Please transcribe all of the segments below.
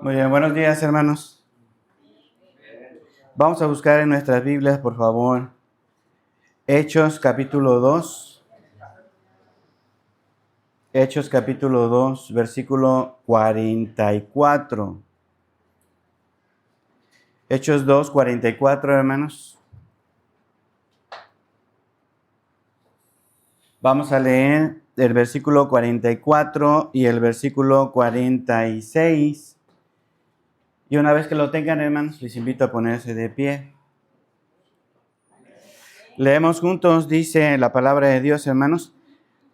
Muy bien, buenos días, hermanos. Vamos a buscar en nuestras Biblias, por favor, Hechos capítulo 2. Hechos capítulo 2, versículo 44. Hechos 2, 44, hermanos. Vamos a leer el versículo 44 y el versículo 46. Y una vez que lo tengan, hermanos, les invito a ponerse de pie. Leemos juntos, dice la palabra de Dios, hermanos.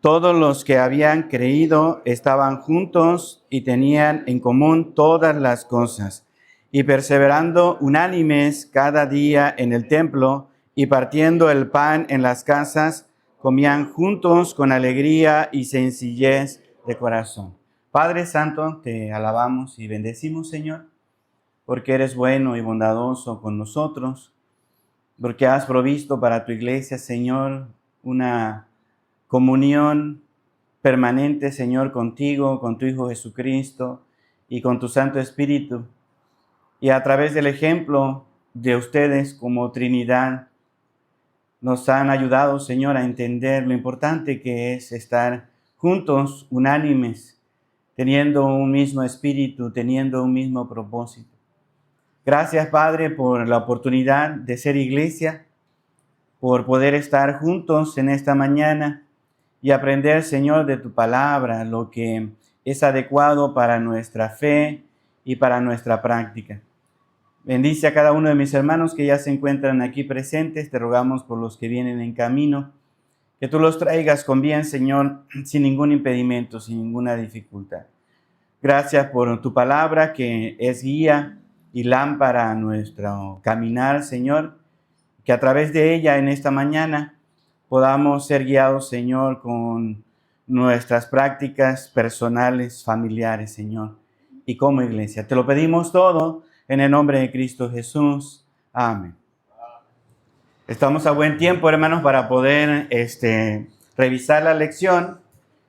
Todos los que habían creído estaban juntos y tenían en común todas las cosas, y perseverando unánimes cada día en el templo y partiendo el pan en las casas, comían juntos con alegría y sencillez de corazón. Padre Santo, te alabamos y bendecimos, Señor, porque eres bueno y bondadoso con nosotros, porque has provisto para tu iglesia, Señor, una comunión permanente, Señor, contigo, con tu Hijo Jesucristo y con tu Santo Espíritu. Y a través del ejemplo de ustedes como Trinidad, nos han ayudado, Señor, a entender lo importante que es estar juntos, unánimes, teniendo un mismo espíritu, teniendo un mismo propósito. Gracias, Padre, por la oportunidad de ser iglesia, por poder estar juntos en esta mañana y aprender, Señor, de tu palabra, lo que es adecuado para nuestra fe y para nuestra práctica. Bendice a cada uno de mis hermanos que ya se encuentran aquí presentes. Te rogamos por los que vienen en camino, que tú los traigas con bien, Señor, sin ningún impedimento, sin ninguna dificultad. Gracias por tu palabra que es guía y lámpara a nuestro caminar, Señor, que a través de ella en esta mañana podamos ser guiados, Señor, con nuestras prácticas personales, familiares, Señor, y como iglesia. Te lo pedimos todo en el nombre de Cristo Jesús. Amén. Estamos a buen tiempo, hermanos, para poder revisar la lección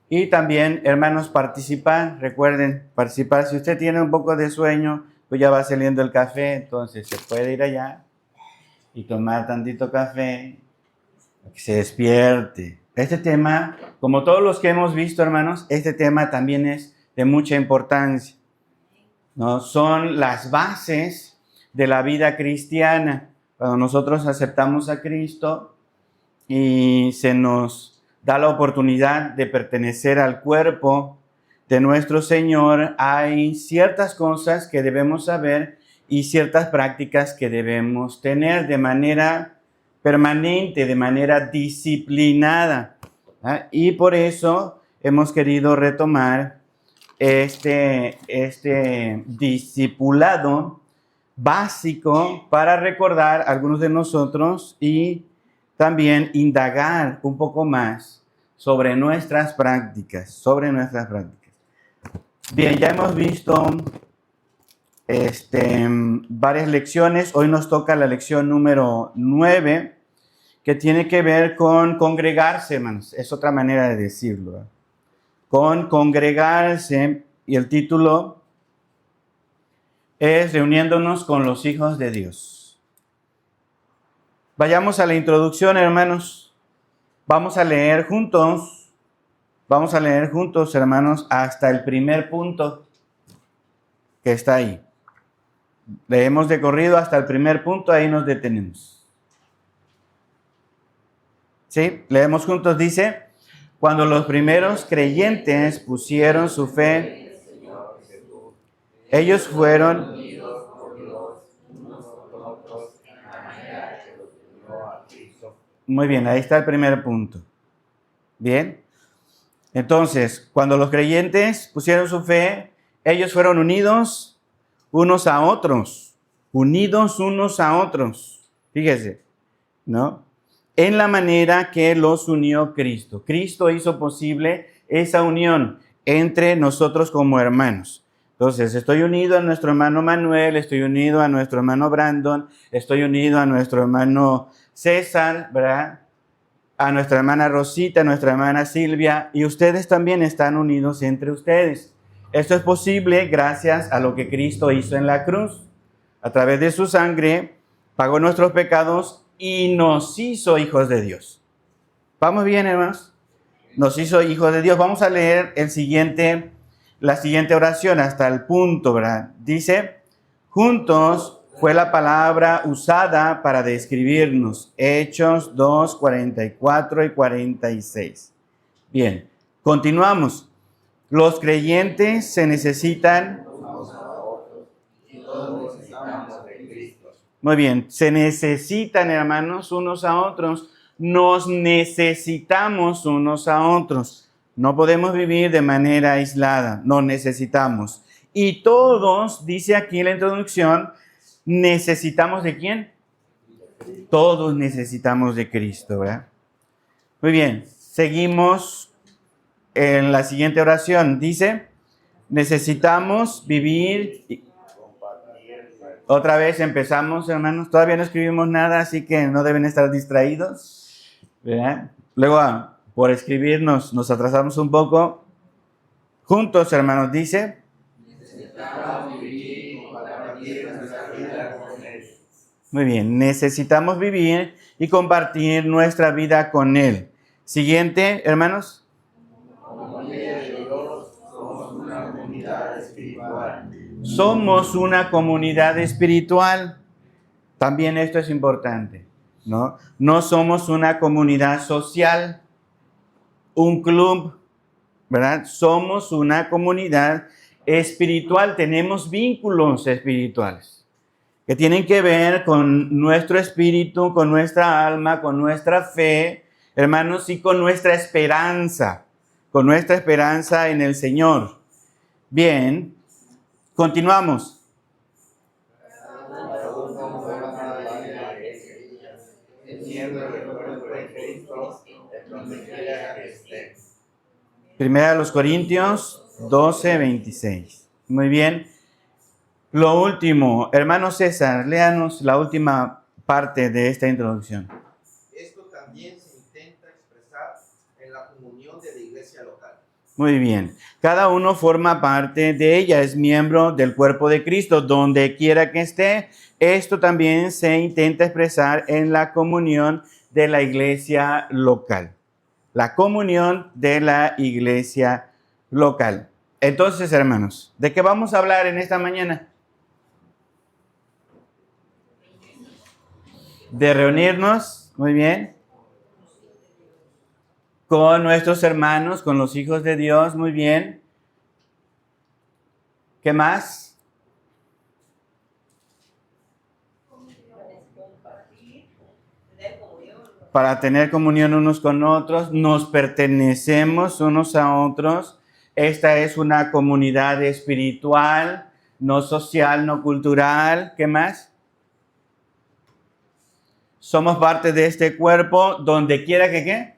y también, hermanos, participar. Recuerden participar. Si usted tiene un poco de sueño, pues ya va saliendo el café, entonces se puede ir allá y tomar tantito café, que se despierte. Este tema, como todos los que hemos visto, hermanos, este tema también es de mucha importancia, ¿no? Son las bases de la vida cristiana. Cuando nosotros aceptamos a Cristo y se nos da la oportunidad de pertenecer al cuerpo de nuestro Señor, hay ciertas cosas que debemos saber y ciertas prácticas que debemos tener de manera permanente, de manera disciplinada. Y por eso hemos querido retomar este discipulado básico para recordar a algunos de nosotros y también indagar un poco más sobre nuestras prácticas, Bien, ya hemos visto varias lecciones. Hoy nos toca la lección número 9, que tiene que ver con congregarse, hermanos. Es otra manera de decirlo, ¿eh? Con congregarse, y el título es Reuniéndonos con los hijos de Dios. Vayamos a la introducción, hermanos. Vamos a leer juntos, hermanos, hasta el primer punto que está ahí. Leemos de corrido hasta el primer punto, ahí nos detenemos. ¿Sí? Leemos juntos, dice: cuando los primeros creyentes pusieron su fe, ellos fueron muy bien, ahí está el primer punto. Bien. Entonces, cuando los creyentes pusieron su fe, ellos fueron unidos unos a otros. Unidos unos a otros. Fíjese, ¿no? En la manera que los unió Cristo. Cristo hizo posible esa unión entre nosotros como hermanos. Entonces, estoy unido a nuestro hermano Manuel, estoy unido a nuestro hermano Brandon, estoy unido a nuestro hermano César, ¿verdad? A nuestra hermana Rosita, a nuestra hermana Silvia, y ustedes también están unidos entre ustedes. Esto es posible gracias a lo que Cristo hizo en la cruz. A través de su sangre pagó nuestros pecados y nos hizo hijos de Dios. ¿Vamos bien, hermanos? Nos hizo hijos de Dios. Vamos a leer la siguiente oración hasta el punto, ¿verdad? Dice, juntos fue la palabra usada para describirnos. Hechos 2, 44 y 46. Bien, continuamos. Los creyentes se necesitan. Muy bien, se necesitan, hermanos, unos a otros. Nos necesitamos unos a otros. No podemos vivir de manera aislada, nos necesitamos. Y todos, dice aquí en la introducción, ¿necesitamos de quién? Todos necesitamos de Cristo, ¿verdad? Muy bien, seguimos en la siguiente oración. Dice, necesitamos vivir. Otra vez empezamos, hermanos. Todavía no escribimos nada, así que no deben estar distraídos, ¿verdad? Luego, por escribirnos, nos atrasamos un poco. Juntos, hermanos, dice. Necesitamos vivir y compartir nuestra vida con Él. Muy bien, necesitamos vivir y compartir nuestra vida con Él. Siguiente, hermanos. Somos una comunidad espiritual. También esto es importante, ¿no? No somos una comunidad social, un club, ¿verdad? Somos una comunidad espiritual. Tenemos vínculos espirituales que tienen que ver con nuestro espíritu, con nuestra alma, con nuestra fe, hermanos, y con nuestra esperanza en el Señor. Bien, continuamos. Primera de los Corintios 12, 26. Muy bien. Lo último, hermano César, léanos la última parte de esta introducción. Esto también se intenta expresar en la comunión de la iglesia local. Muy bien. Cada uno forma parte de ella, es miembro del cuerpo de Cristo, donde quiera que esté. Esto también se intenta expresar en la comunión de la iglesia local. La comunión de la iglesia local. Entonces, hermanos, ¿de qué vamos a hablar en esta mañana? De reunirnos, muy bien, con nuestros hermanos, con los hijos de Dios, muy bien. ¿Qué más? Para tener comunión unos con otros, nos pertenecemos unos a otros. Esta es una comunidad espiritual, no social, no cultural. ¿Qué más? Somos parte de este cuerpo donde quiera que ¿qué?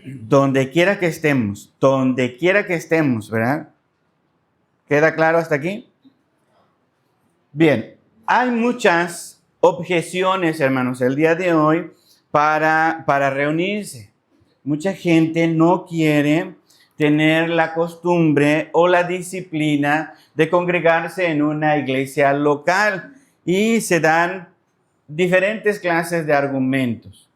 Donde quiera que estemos, ¿verdad? ¿Queda claro hasta aquí? Bien, hay muchas objeciones, hermanos, el día de hoy para reunirse. Mucha gente no quiere tener la costumbre o la disciplina de congregarse en una iglesia local y se dan diferentes clases de argumentos.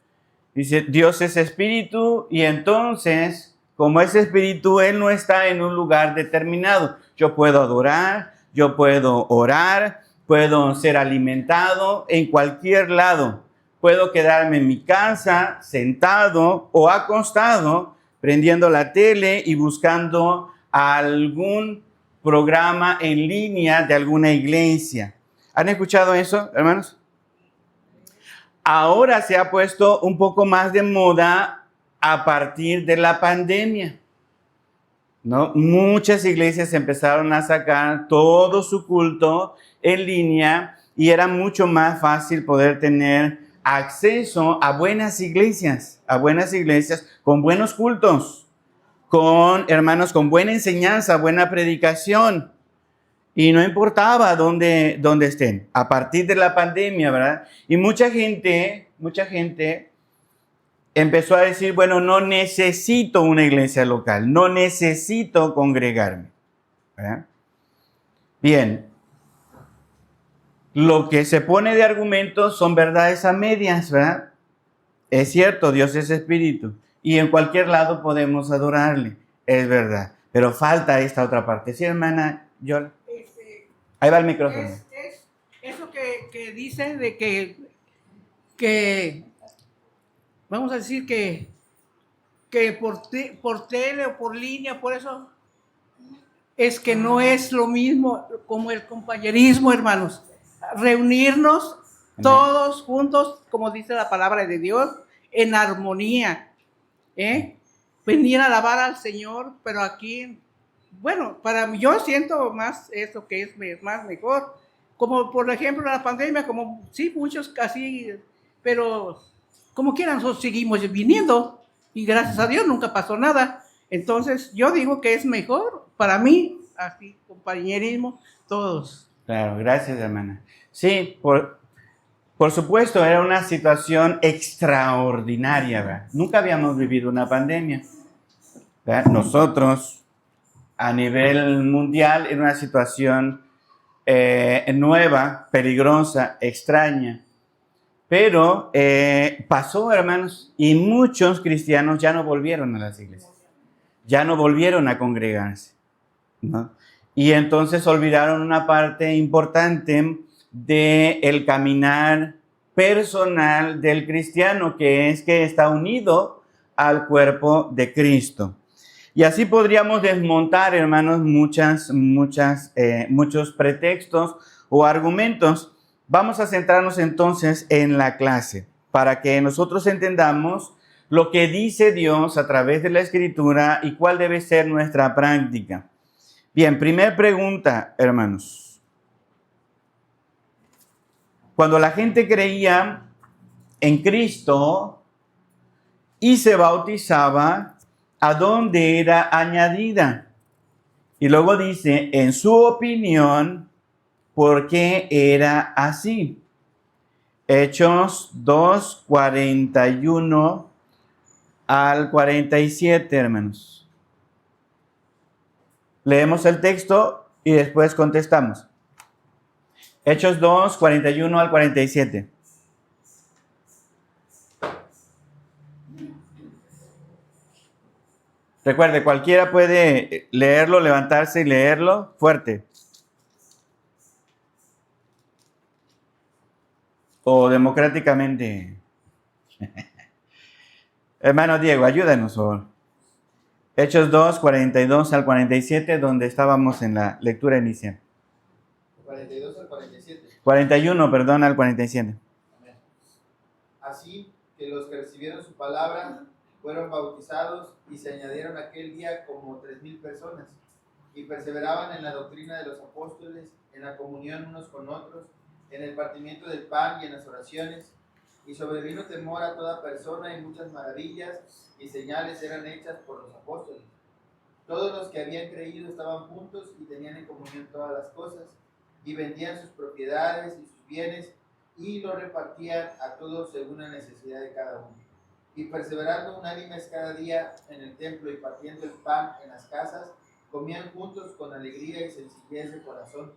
Dice, Dios es espíritu y entonces, como es espíritu, Él no está en un lugar determinado. Yo puedo adorar, yo puedo orar, puedo ser alimentado en cualquier lado. Puedo quedarme en mi casa, sentado o acostado, prendiendo la tele y buscando algún programa en línea de alguna iglesia. ¿Han escuchado eso, hermanos? Ahora se ha puesto un poco más de moda a partir de la pandemia, ¿no? Muchas iglesias empezaron a sacar todo su culto en línea y era mucho más fácil poder tener acceso a buenas iglesias con buenos cultos, con hermanos con buena enseñanza, buena predicación. Y no importaba dónde estén, a partir de la pandemia, ¿verdad? Y mucha gente empezó a decir, bueno, no necesito una iglesia local, no necesito congregarme. ¿verdad? Bien, lo que se pone de argumento son verdades a medias, ¿verdad? Es cierto, Dios es espíritu y en cualquier lado podemos adorarle, es verdad, pero falta esta otra parte. Sí, hermana Yola. Ahí va el micrófono. Es eso que dice de que vamos a decir que por tele o por línea, por eso es que no es lo mismo como el compañerismo, hermanos. Reunirnos todos juntos, como dice la palabra de Dios, en armonía, ¿eh? Venir a alabar al Señor, pero aquí, bueno, para mí, yo siento más eso que es más mejor. Como por ejemplo la pandemia, como sí, muchos casi, pero como quieran, nosotros seguimos viniendo y gracias a Dios nunca pasó nada. Entonces yo digo que es mejor para mí, así, compañerismo, todos. Claro, gracias, hermana. Sí, por supuesto, era una situación extraordinaria, ¿verdad? Nunca habíamos vivido una pandemia, ¿verdad? Nosotros, a nivel mundial, era una situación nueva, peligrosa, extraña. Pero pasó, hermanos, y muchos cristianos ya no volvieron a las iglesias, ya no volvieron a congregarse, ¿no? Y entonces olvidaron una parte importante del caminar personal del cristiano, que es que está unido al cuerpo de Cristo. Y así podríamos desmontar, hermanos, muchos pretextos o argumentos. Vamos a centrarnos entonces en la clase para que nosotros entendamos lo que dice Dios a través de la Escritura y cuál debe ser nuestra práctica. Bien, primera pregunta, hermanos. Cuando la gente creía en Cristo y se bautizaba, ¿a dónde era añadida? Y luego dice, en su opinión, ¿por qué era así? Hechos 2, 41 al 47, hermanos. Leemos el texto y después contestamos. Hechos 2, 41 al 47. Recuerde, cualquiera puede leerlo, levantarse y leerlo fuerte. O democráticamente. Hermano Diego, ayúdanos, por favor. Hechos 2, 42 al 47, donde estábamos en la lectura inicial. 42 al 47. 41, perdón, al 47. Amén. Así que los que recibieron su palabra fueron bautizados y se añadieron aquel día como 3,000 personas y perseveraban en la doctrina de los apóstoles, en la comunión unos con otros, en el partimiento del pan y en las oraciones. Y sobrevino temor a toda persona y muchas maravillas y señales eran hechas por los apóstoles. Todos los que habían creído estaban juntos y tenían en comunión todas las cosas y vendían sus propiedades y sus bienes y lo repartían a todos según la necesidad de cada uno. Y perseverando unánimes cada día en el templo y partiendo el pan en las casas, comían juntos con alegría y sencillez de corazón,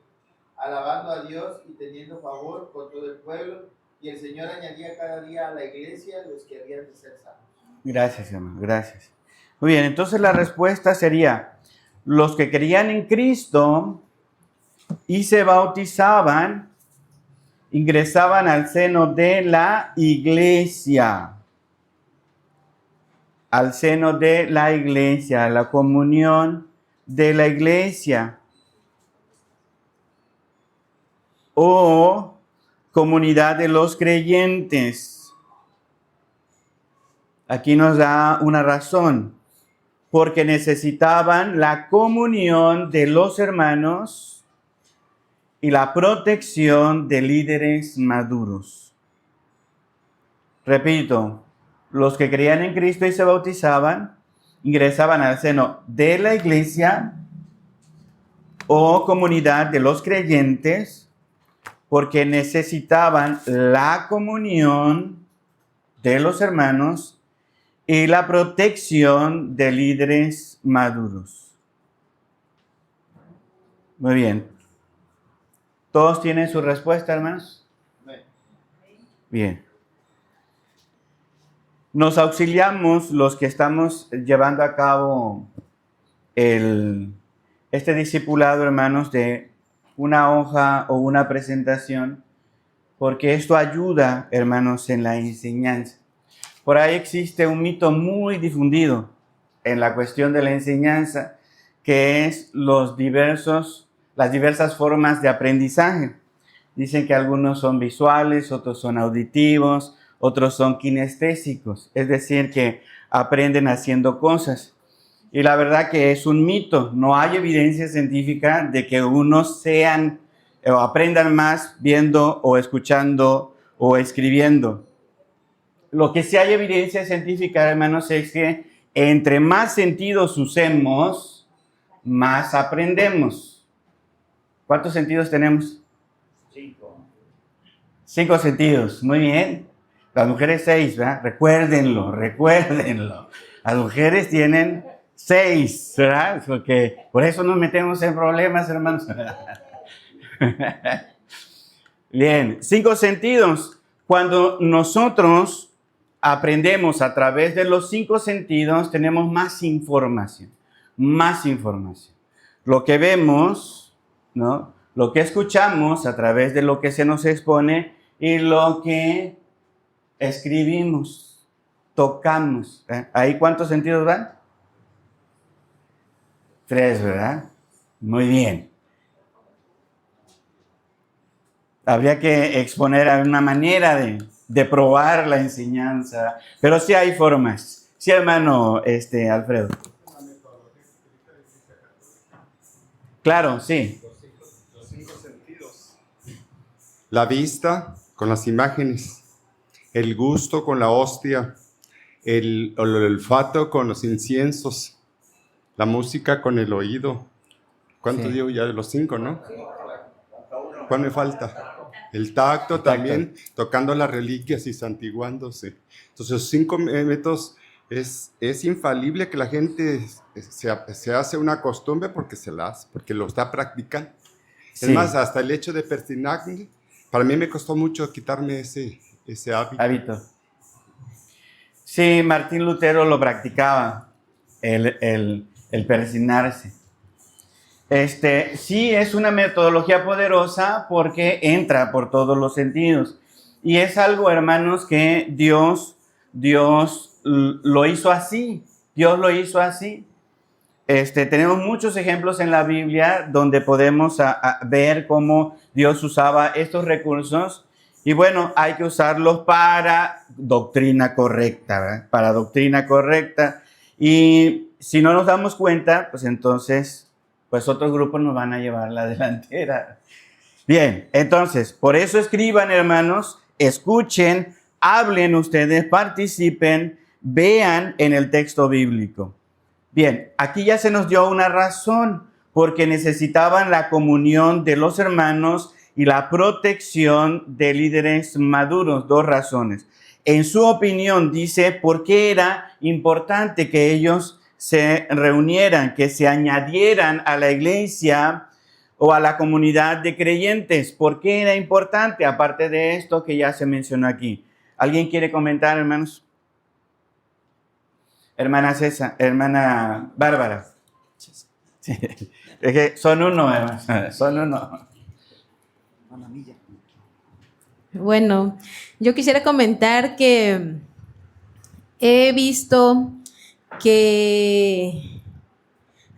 alabando a Dios y teniendo favor con todo el pueblo. Y el Señor añadía cada día a la iglesia los que habían de ser salvos. Gracias, hermano, gracias. Muy bien, entonces la respuesta sería, los que creían en Cristo y se bautizaban, ingresaban al seno de la iglesia. Al seno de la iglesia, a la comunión de la iglesia. O comunidad de los creyentes. Aquí nos da una razón, porque necesitaban la comunión de los hermanos y la protección de líderes maduros. Repito, los que creían en Cristo y se bautizaban, ingresaban al seno de la iglesia o comunidad de los creyentes, porque necesitaban la comunión de los hermanos y la protección de líderes maduros. Muy bien. ¿Todos tienen su respuesta, hermanos? Bien. Nos auxiliamos los que estamos llevando a cabo este discipulado, hermanos, de una hoja o una presentación, porque esto ayuda, hermanos, en la enseñanza. Por ahí existe un mito muy difundido en la cuestión de la enseñanza, que es las diversas formas de aprendizaje. Dicen que algunos son visuales, otros son auditivos, otros son kinestésicos, es decir, que aprenden haciendo cosas. Y la verdad que es un mito, no hay evidencia científica de que unos sean o aprendan más viendo o escuchando o escribiendo. Lo que sí hay evidencia científica, hermanos, es que entre más sentidos usemos, más aprendemos. ¿Cuántos sentidos tenemos? 5 sentidos, muy bien. Las mujeres 6, ¿verdad? Recuérdenlo. Las mujeres tienen 6, ¿verdad? Porque por eso nos metemos en problemas, hermanos. Bien, 5 sentidos. Cuando nosotros aprendemos a través de los 5 sentidos, tenemos más información. Lo que vemos, ¿no? Lo que escuchamos a través de lo que se nos expone y lo que escribimos, tocamos. ¿Ahí cuántos sentidos van? 3, ¿verdad? Muy bien. Habría que exponer una manera de probar la enseñanza, pero sí hay formas. Sí, hermano Alfredo. Claro, sí. Los 5 sentidos. La vista con las imágenes, el gusto con la hostia, el olfato con los inciensos, la música con el oído. ¿Cuánto Sí. digo ya de los 5, no? ¿Cuál me falta? El tacto también, tocando las reliquias y santiguándose. Entonces, los 5 métodos es infalible que la gente se hace una costumbre porque porque lo está practicando. Sí. Es más, hasta el hecho de persignarme, para mí me costó mucho quitarme ese hábito. Sí, Martín Lutero lo practicaba, el persignarse. Sí es una metodología poderosa porque entra por todos los sentidos. Y es algo, hermanos, que Dios lo hizo así. Dios lo hizo así. Tenemos muchos ejemplos en la Biblia donde podemos ver cómo Dios usaba estos recursos. Y bueno, hay que usarlos para doctrina correcta, ¿verdad? Para doctrina correcta. Y si no nos damos cuenta, pues entonces, pues otros grupos nos van a llevar la delantera. Bien, entonces, por eso escriban, hermanos, escuchen, hablen ustedes, participen, vean en el texto bíblico. Bien, aquí ya se nos dio una razón, porque necesitaban la comunión de los hermanos y la protección de líderes maduros. 2 razones. En su opinión, dice, ¿por qué era importante que ellos se reunieran, que se añadieran a la iglesia o a la comunidad de creyentes? ¿Por qué era importante? Aparte de esto que ya se mencionó aquí. ¿Alguien quiere comentar, hermanos? Hermana César, hermana Bárbara. Sí. Es que son uno, hermanos, son uno. Bueno, yo quisiera comentar que he visto que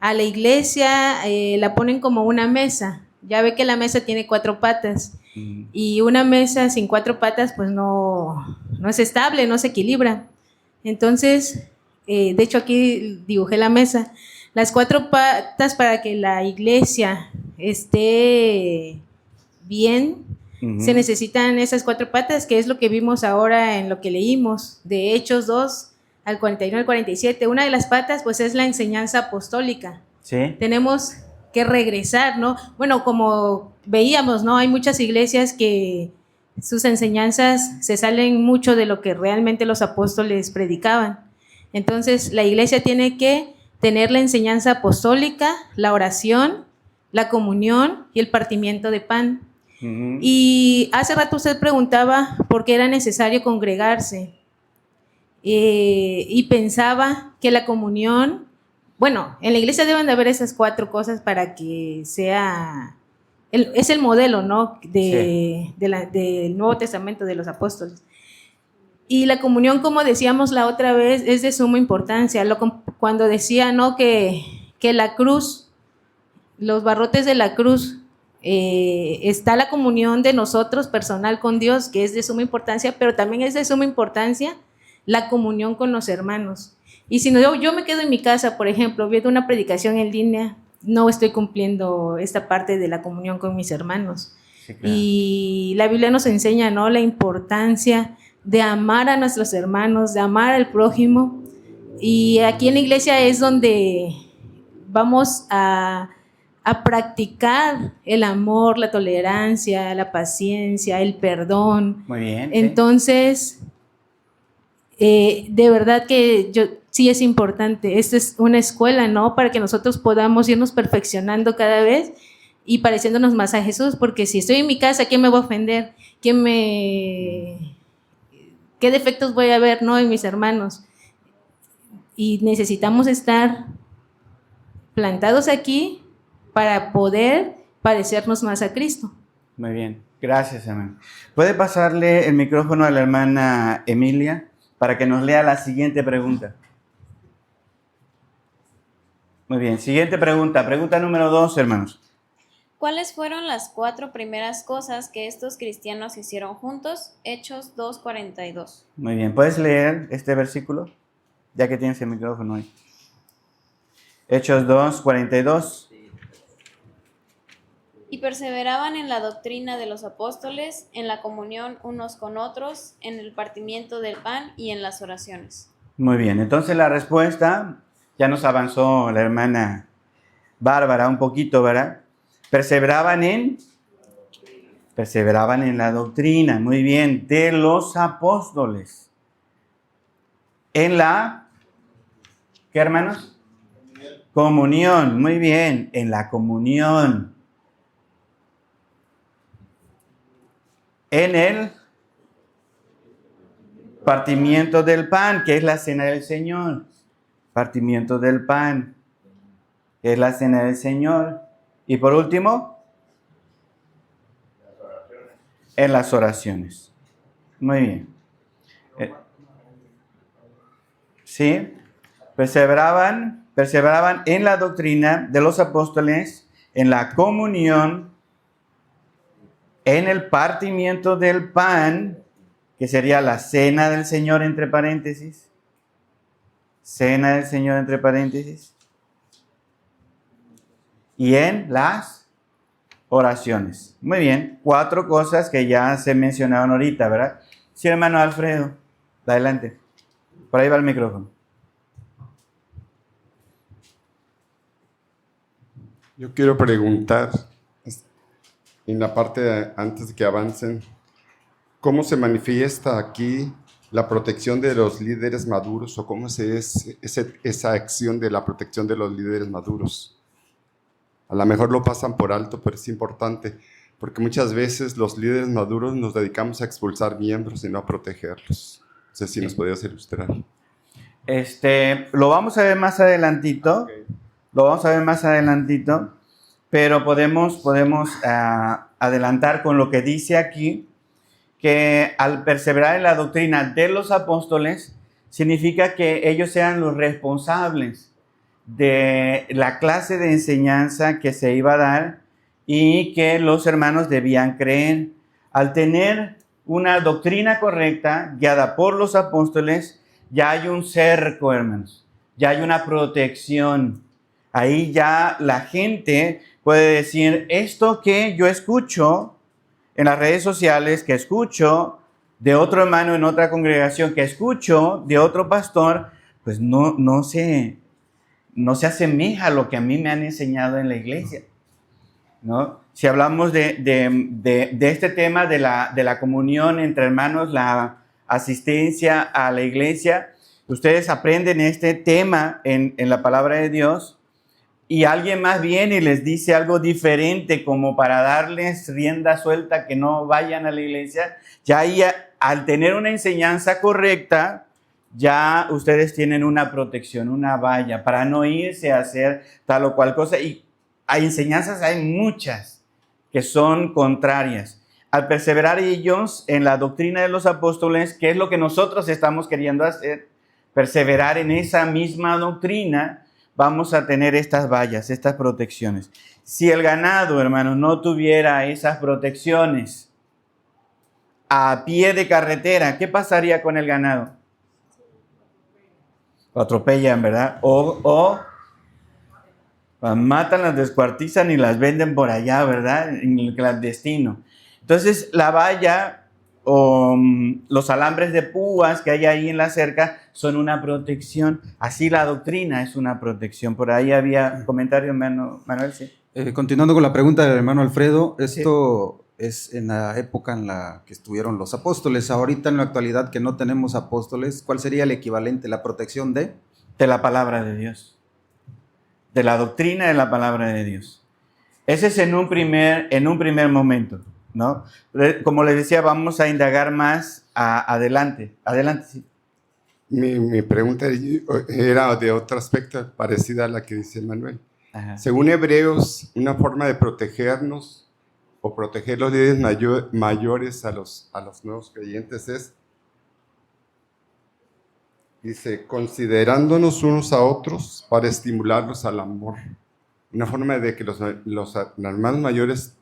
a la iglesia la ponen como una mesa. Ya ve que la mesa tiene 4 patas y una mesa sin 4 patas pues no es estable, no se equilibra. Entonces, de hecho aquí dibujé la mesa. Las 4 patas para que la iglesia esté bien, se necesitan esas 4 patas, que es lo que vimos ahora en lo que leímos de Hechos 2 al 41 al 47. Una de las patas pues es la enseñanza apostólica. Sí. Tenemos que regresar, ¿no? Bueno, como veíamos, ¿no? Hay muchas iglesias que sus enseñanzas se salen mucho de lo que realmente los apóstoles predicaban. Entonces, la iglesia tiene que tener la enseñanza apostólica, la oración la comunión y el partimiento de pan. Ujú. Y hace rato usted preguntaba por qué era necesario congregarse. Y pensaba que la comunión, bueno, en la iglesia deben de haber esas 4 cosas para que sea, es el modelo, ¿no? Del Nuevo Testamento de los apóstoles. Y la comunión, como decíamos la otra vez, es de suma importancia. Cuando decía, ¿no? Que la cruz, los barrotes de la cruz, está la comunión de nosotros personal con Dios, que es de suma importancia, pero también es de suma importancia la comunión con los hermanos. Y si no, yo me quedo en mi casa, por ejemplo, viendo una predicación en línea, no estoy cumpliendo esta parte de la comunión con mis hermanos. Sí, claro. Y la Biblia nos enseña, ¿no?, la importancia de amar a nuestros hermanos, de amar al prójimo. Y aquí en la iglesia es donde vamos a practicar el amor, la tolerancia, la paciencia, el perdón. Muy bien. Entonces, de verdad que sí es importante. Esta es una escuela, ¿no?, para que nosotros podamos irnos perfeccionando cada vez y pareciéndonos más a Jesús, porque si estoy en mi casa, ¿quién me va a ofender? ¿Qué defectos voy a ver, no, en mis hermanos? Y necesitamos estar plantados aquí para poder parecernos más a Cristo. Muy bien. Gracias, hermano. ¿Puede pasarle el micrófono a la hermana Emilia para que nos lea la siguiente pregunta? Muy bien. Siguiente pregunta. Pregunta número 2, hermanos. ¿Cuáles fueron las 4 primeras cosas que estos cristianos hicieron juntos? Hechos 2:42. Muy bien. ¿Puedes leer este versículo? Ya que tienes el micrófono ahí. Hechos 2:42. Y perseveraban en la doctrina de los apóstoles, en la comunión unos con otros, en el partimiento del pan y en las oraciones. Muy bien. Entonces la respuesta ya nos avanzó la hermana Bárbara un poquito, ¿verdad? Perseveraban en la doctrina, muy bien, de los apóstoles. En la, ¿qué, hermanos? Comunión, muy bien, en la comunión. En el partimiento del pan, que es la cena del Señor. Partimiento del pan, que es la cena del Señor. Y por último, en las oraciones. Muy bien. Sí, perseveraban en la doctrina de los apóstoles, en la comunión, en el partimiento del pan, que sería la cena del Señor entre paréntesis. Cena del Señor entre paréntesis. Y en las oraciones. Muy bien, 4 cosas que ya se mencionaron ahorita, ¿verdad? Sí, hermano Alfredo, adelante. Por ahí va el micrófono. Yo quiero preguntar, en la parte antes de que avancen, ¿cómo se manifiesta aquí la protección de los líderes maduros o cómo es esa acción de la protección de los líderes maduros? A lo mejor lo pasan por alto, pero es importante, porque muchas veces los líderes maduros nos dedicamos a expulsar miembros y no a protegerlos. No sé si nos podrías ilustrar. Lo vamos a ver más adelantito. Okay. Lo vamos a ver más adelantito, pero podemos adelantar con lo que dice aquí, que al perseverar en la doctrina de los apóstoles, significa que ellos sean los responsables de la clase de enseñanza que se iba a dar y que los hermanos debían creer. Al tener una doctrina correcta, guiada por los apóstoles, ya hay un cerco, hermanos, ya hay una protección. Ahí ya la gente puede decir, esto que yo escucho en las redes sociales, que escucho de otro hermano en otra congregación, que escucho de otro pastor, pues no se asemeja a lo que a mí me han enseñado en la iglesia, ¿no? Si hablamos de este tema de la comunión entre hermanos, la asistencia a la iglesia, ustedes aprenden este tema en la palabra de Dios y alguien más viene y les dice algo diferente como para darles rienda suelta que no vayan a la iglesia, ya ahí al tener una enseñanza correcta, ya ustedes tienen una protección, una valla para no irse a hacer tal o cual cosa. Y hay enseñanzas, hay muchas que son contrarias. Al perseverar ellos en la doctrina de los apóstoles, ¿qué es lo que nosotros estamos queriendo hacer? Perseverar en esa misma doctrina, vamos a tener estas vallas, estas protecciones. Si el ganado, hermanos, no tuviera esas protecciones a pie de carretera, ¿qué pasaría con el ganado? Lo atropellan, ¿verdad? O las matan, las descuartizan y las venden por allá, ¿verdad? En el clandestino. Entonces, la valla o los alambres de púas que hay ahí en la cerca son una protección. Así la doctrina es una protección. Por ahí había comentarios, Manuel, sí. Continuando con la pregunta del hermano Alfredo, esto es en la época en la que estuvieron los apóstoles. Ahorita en la actualidad que no tenemos apóstoles, ¿cuál sería el equivalente? ¿La protección de? De la palabra de Dios. De la doctrina de la palabra de Dios. Ese es en un primer momento, ¿no? Como les decía, vamos a indagar más adelante. Adelante, sí. Mi pregunta era de otro aspecto, parecida a la que dice Manuel. Ajá. Según Hebreos, una forma de protegernos o proteger los líderes mayores a los nuevos creyentes es, dice, considerándonos unos a otros para estimularlos al amor. Una forma de que los hermanos mayores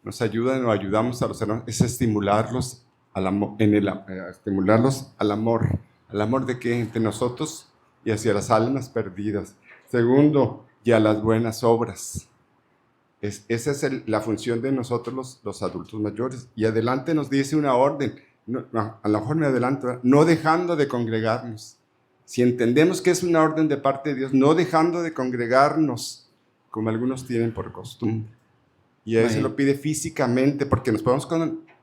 nos ayudan o ayudamos a los hermanos es estimularlos al amor, estimularlos al amor. ¿Al amor de qué? Entre nosotros y hacia las almas perdidas. Segundo, y a las buenas obras. Esa es la función de nosotros los adultos mayores. Y adelante nos dice una orden, a lo mejor me adelanto, ¿verdad? No dejando de congregarnos. Si entendemos que es una orden de parte de Dios, no dejando de congregarnos, como algunos tienen por costumbre. Y a eso lo pide físicamente, porque nos podemos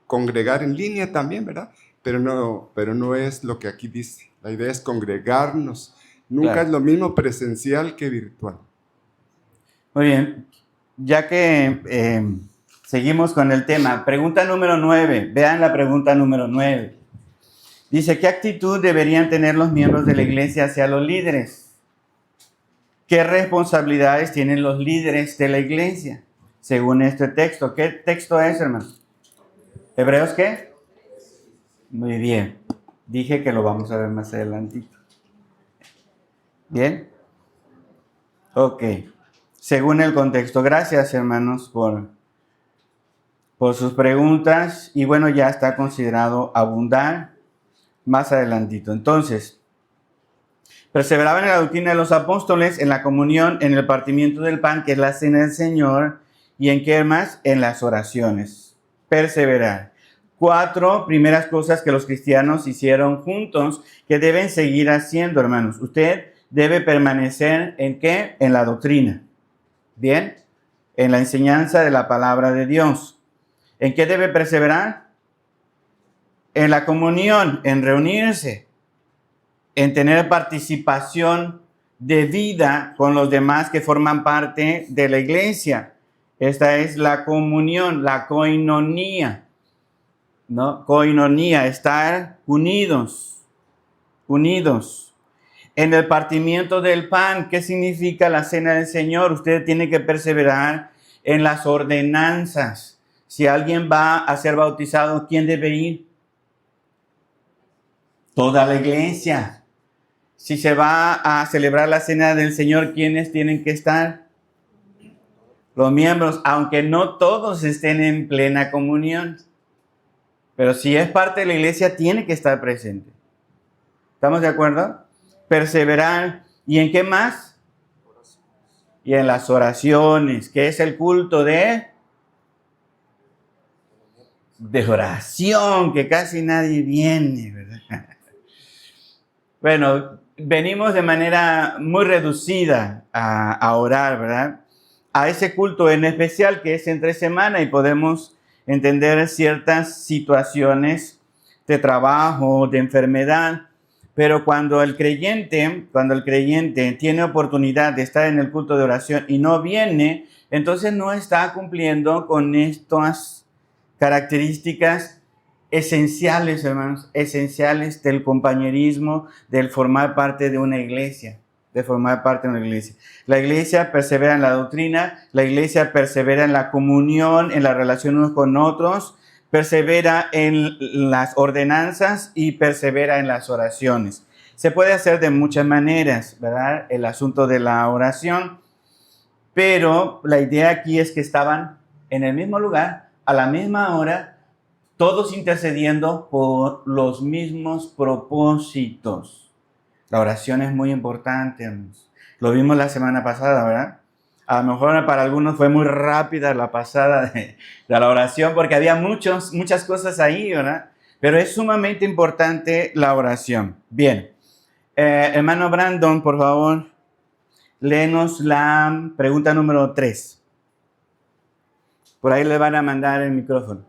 congregar en línea también, ¿verdad? Pero no es lo que aquí dice. La idea es congregarnos. Nunca es lo mismo presencial que virtual. Muy bien. Ya que seguimos con el tema, pregunta número 9. Vean la pregunta número 9. Dice, ¿qué actitud deberían tener los miembros de la iglesia hacia los líderes? ¿Qué responsabilidades tienen los líderes de la iglesia? Según este texto. ¿Qué texto es, hermano? ¿Hebreos qué? Muy bien. Dije que lo vamos a ver más adelantito. ¿Bien? Ok. Según el contexto. Gracias, hermanos, por sus preguntas. Y bueno, ya está considerado abundar más adelantito. Entonces, perseveraban en la doctrina de los apóstoles, en la comunión, en el partimiento del pan, que es la cena del Señor, y en qué más, en las oraciones. Perseverar. 4 primeras cosas que los cristianos hicieron juntos, que deben seguir haciendo, hermanos. Usted debe permanecer ¿en qué? En la doctrina. Bien, en la enseñanza de la palabra de Dios. ¿En qué debe perseverar? En la comunión, en reunirse, en tener participación de vida con los demás que forman parte de la iglesia. Esta es la comunión, la koinonía, ¿no? Koinonía, estar unidos. En el partimiento del pan, ¿qué significa la cena del Señor? Usted tiene que perseverar en las ordenanzas. Si alguien va a ser bautizado, ¿quién debe ir? Toda la iglesia. Si se va a celebrar la cena del Señor, ¿quiénes tienen que estar? Los miembros, aunque no todos estén en plena comunión. Pero si es parte de la iglesia, tiene que estar presente. ¿Estamos de acuerdo? Perseverar. ¿Y en qué más? Y en las oraciones, que es el culto de oración, que casi nadie viene, ¿verdad? Bueno, venimos de manera muy reducida a orar, ¿verdad? A ese culto en especial que es entre semana y podemos entender ciertas situaciones de trabajo, de enfermedad, Pero cuando el creyente tiene oportunidad de estar en el culto de oración y no viene, entonces no está cumpliendo con estas características esenciales, hermanos, esenciales del compañerismo, del formar parte de una iglesia, La iglesia persevera en la doctrina, la iglesia persevera en la comunión, en la relación unos con otros, persevera en las ordenanzas y persevera en las oraciones. Se puede hacer de muchas maneras, ¿verdad? El asunto de la oración, pero la idea aquí es que estaban en el mismo lugar, a la misma hora, todos intercediendo por los mismos propósitos. La oración es muy importante, hermanos. Lo vimos la semana pasada, ¿verdad? A lo mejor para algunos fue muy rápida la pasada de la oración porque había muchas cosas ahí, ¿verdad? Pero es sumamente importante la oración. Bien, hermano Brandon, por favor, léenos la pregunta número 3. Por ahí le van a mandar el micrófono.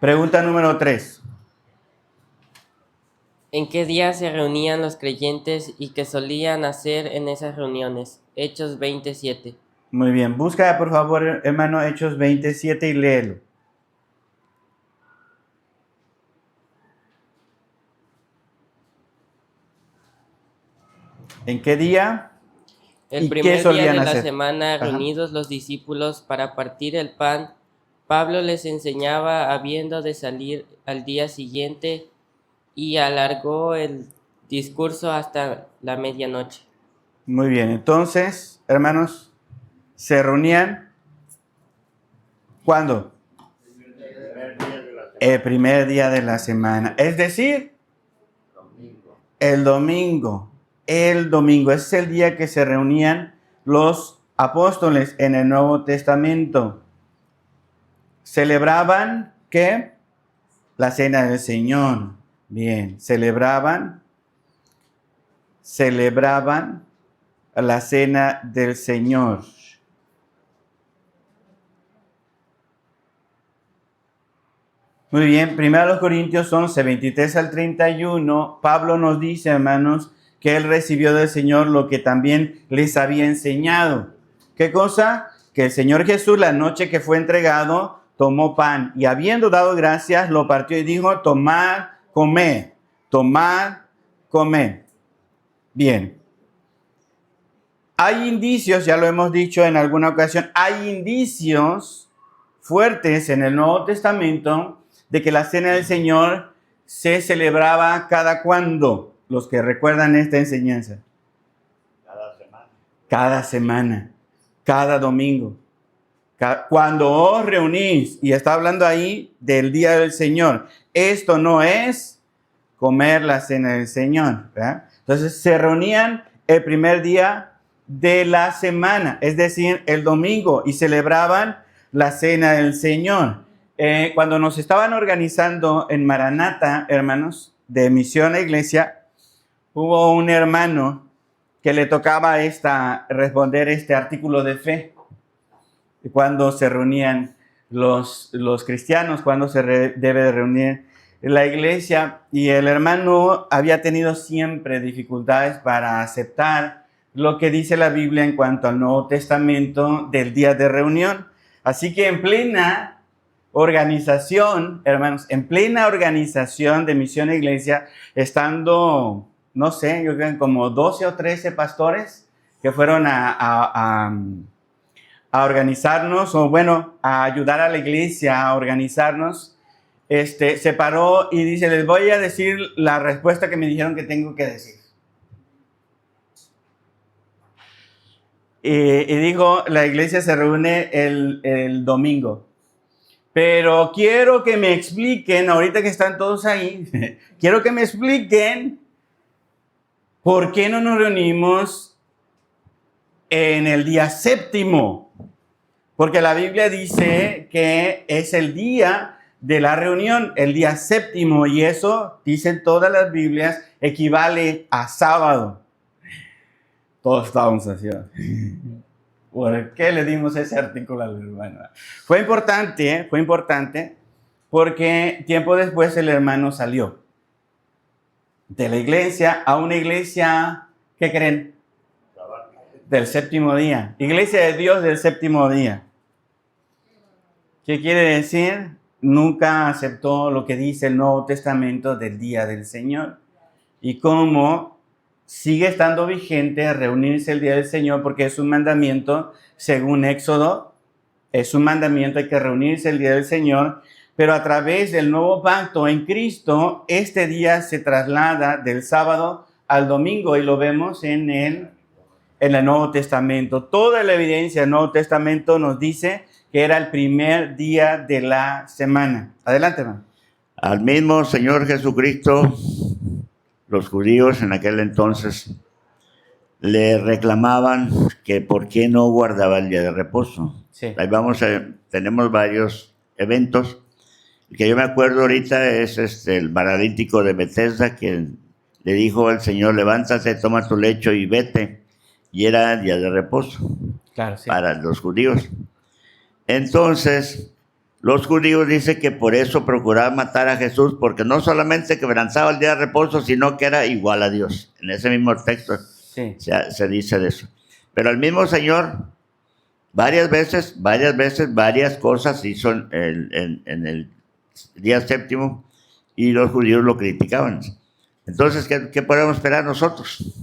Pregunta número 3. ¿En qué día se reunían los creyentes y qué solían hacer en esas reuniones? Hechos 27. Muy bien, busca por favor, hermano, Hechos 27 y léelo. ¿En qué día? El ¿Y primer qué solían día de hacer? la semana, Ajá. reunidos los discípulos para partir el pan, Pablo les enseñaba habiendo de salir al día siguiente y alargó el discurso hasta la medianoche. Muy bien, entonces, hermanos, se reunían, ¿cuándo? El primer día de la semana, es decir, el domingo. El domingo, ese es el día que se reunían los apóstoles en el Nuevo Testamento. Celebraban, ¿qué? La cena del Señor. Bien, celebraban la cena del Señor. Muy bien, 1 Corintios 11, 23 al 31, Pablo nos dice, hermanos, que él recibió del Señor lo que también les había enseñado. ¿Qué cosa? Que el Señor Jesús, la noche que fue entregado, tomó pan y habiendo dado gracias, lo partió y dijo, tomad, comed, tomad, comed. Bien. Hay indicios, ya lo hemos dicho en alguna ocasión, hay indicios fuertes en el Nuevo Testamento de que la cena del Señor se celebraba cada cuándo. Los que recuerdan esta enseñanza. Cada semana, cada domingo. Cuando os reunís, y está hablando ahí del día del Señor, esto no es comer la cena del Señor, ¿verdad? Entonces se reunían el primer día de la semana, es decir, el domingo, y celebraban la cena del Señor. Cuando nos estaban organizando en Maranata, hermanos, de Misión a Iglesia, hubo un hermano que le tocaba responder este artículo de fe. Cuando se reunían los cristianos, cuando se debe de reunir la iglesia. Y el hermano había tenido siempre dificultades para aceptar lo que dice la Biblia en cuanto al Nuevo Testamento del día de reunión. Así que en plena organización, hermanos, en plena organización de Misión a Iglesia, estando, no sé, yo creo que como 12 o 13 pastores que fueron a organizarnos, o bueno, a ayudar a la iglesia a organizarnos, se paró y dice, les voy a decir la respuesta que me dijeron que tengo que decir. Y dijo, la iglesia se reúne el domingo. Pero quiero que me expliquen, ahorita que están todos ahí, quiero que me expliquen por qué no nos reunimos en el día séptimo. Porque la Biblia dice que es el día de la reunión, el día séptimo, y eso, dicen todas las Biblias, equivale a sábado. Todos estábamos así. ¿Por qué le dimos ese artículo al hermano? Fue importante porque tiempo después el hermano salió. de la iglesia a una iglesia, ¿qué creen? Del séptimo día. Iglesia de Dios del séptimo día. ¿Qué quiere decir? Nunca aceptó lo que dice el Nuevo Testamento del día del Señor. Y cómo sigue estando vigente reunirse el día del Señor, porque es un mandamiento, según Éxodo, es un mandamiento, hay que reunirse el día del Señor, pero a través del nuevo pacto en Cristo, este día se traslada del sábado al domingo y lo vemos en el Nuevo Testamento. Toda la evidencia del Nuevo Testamento nos dice que era el primer día de la semana. Adelante, hermano. Al mismo Señor Jesucristo, los judíos en aquel entonces le reclamaban que por qué no guardaba el día de reposo. Sí. Ahí tenemos varios eventos. El que yo me acuerdo ahorita es el paralítico de Bethesda, que le dijo al Señor: levántate, toma tu lecho y vete. Y era el día de reposo, Claro, sí. para los judíos. Entonces, los judíos dicen que por eso procuraban matar a Jesús, porque no solamente quebrantaba el día de reposo, sino que era igual a Dios. En ese mismo texto Sí. se dice de eso. Pero el mismo Señor, varias cosas hizo en el día séptimo, y los judíos lo criticaban. Entonces, ¿qué podemos esperar nosotros?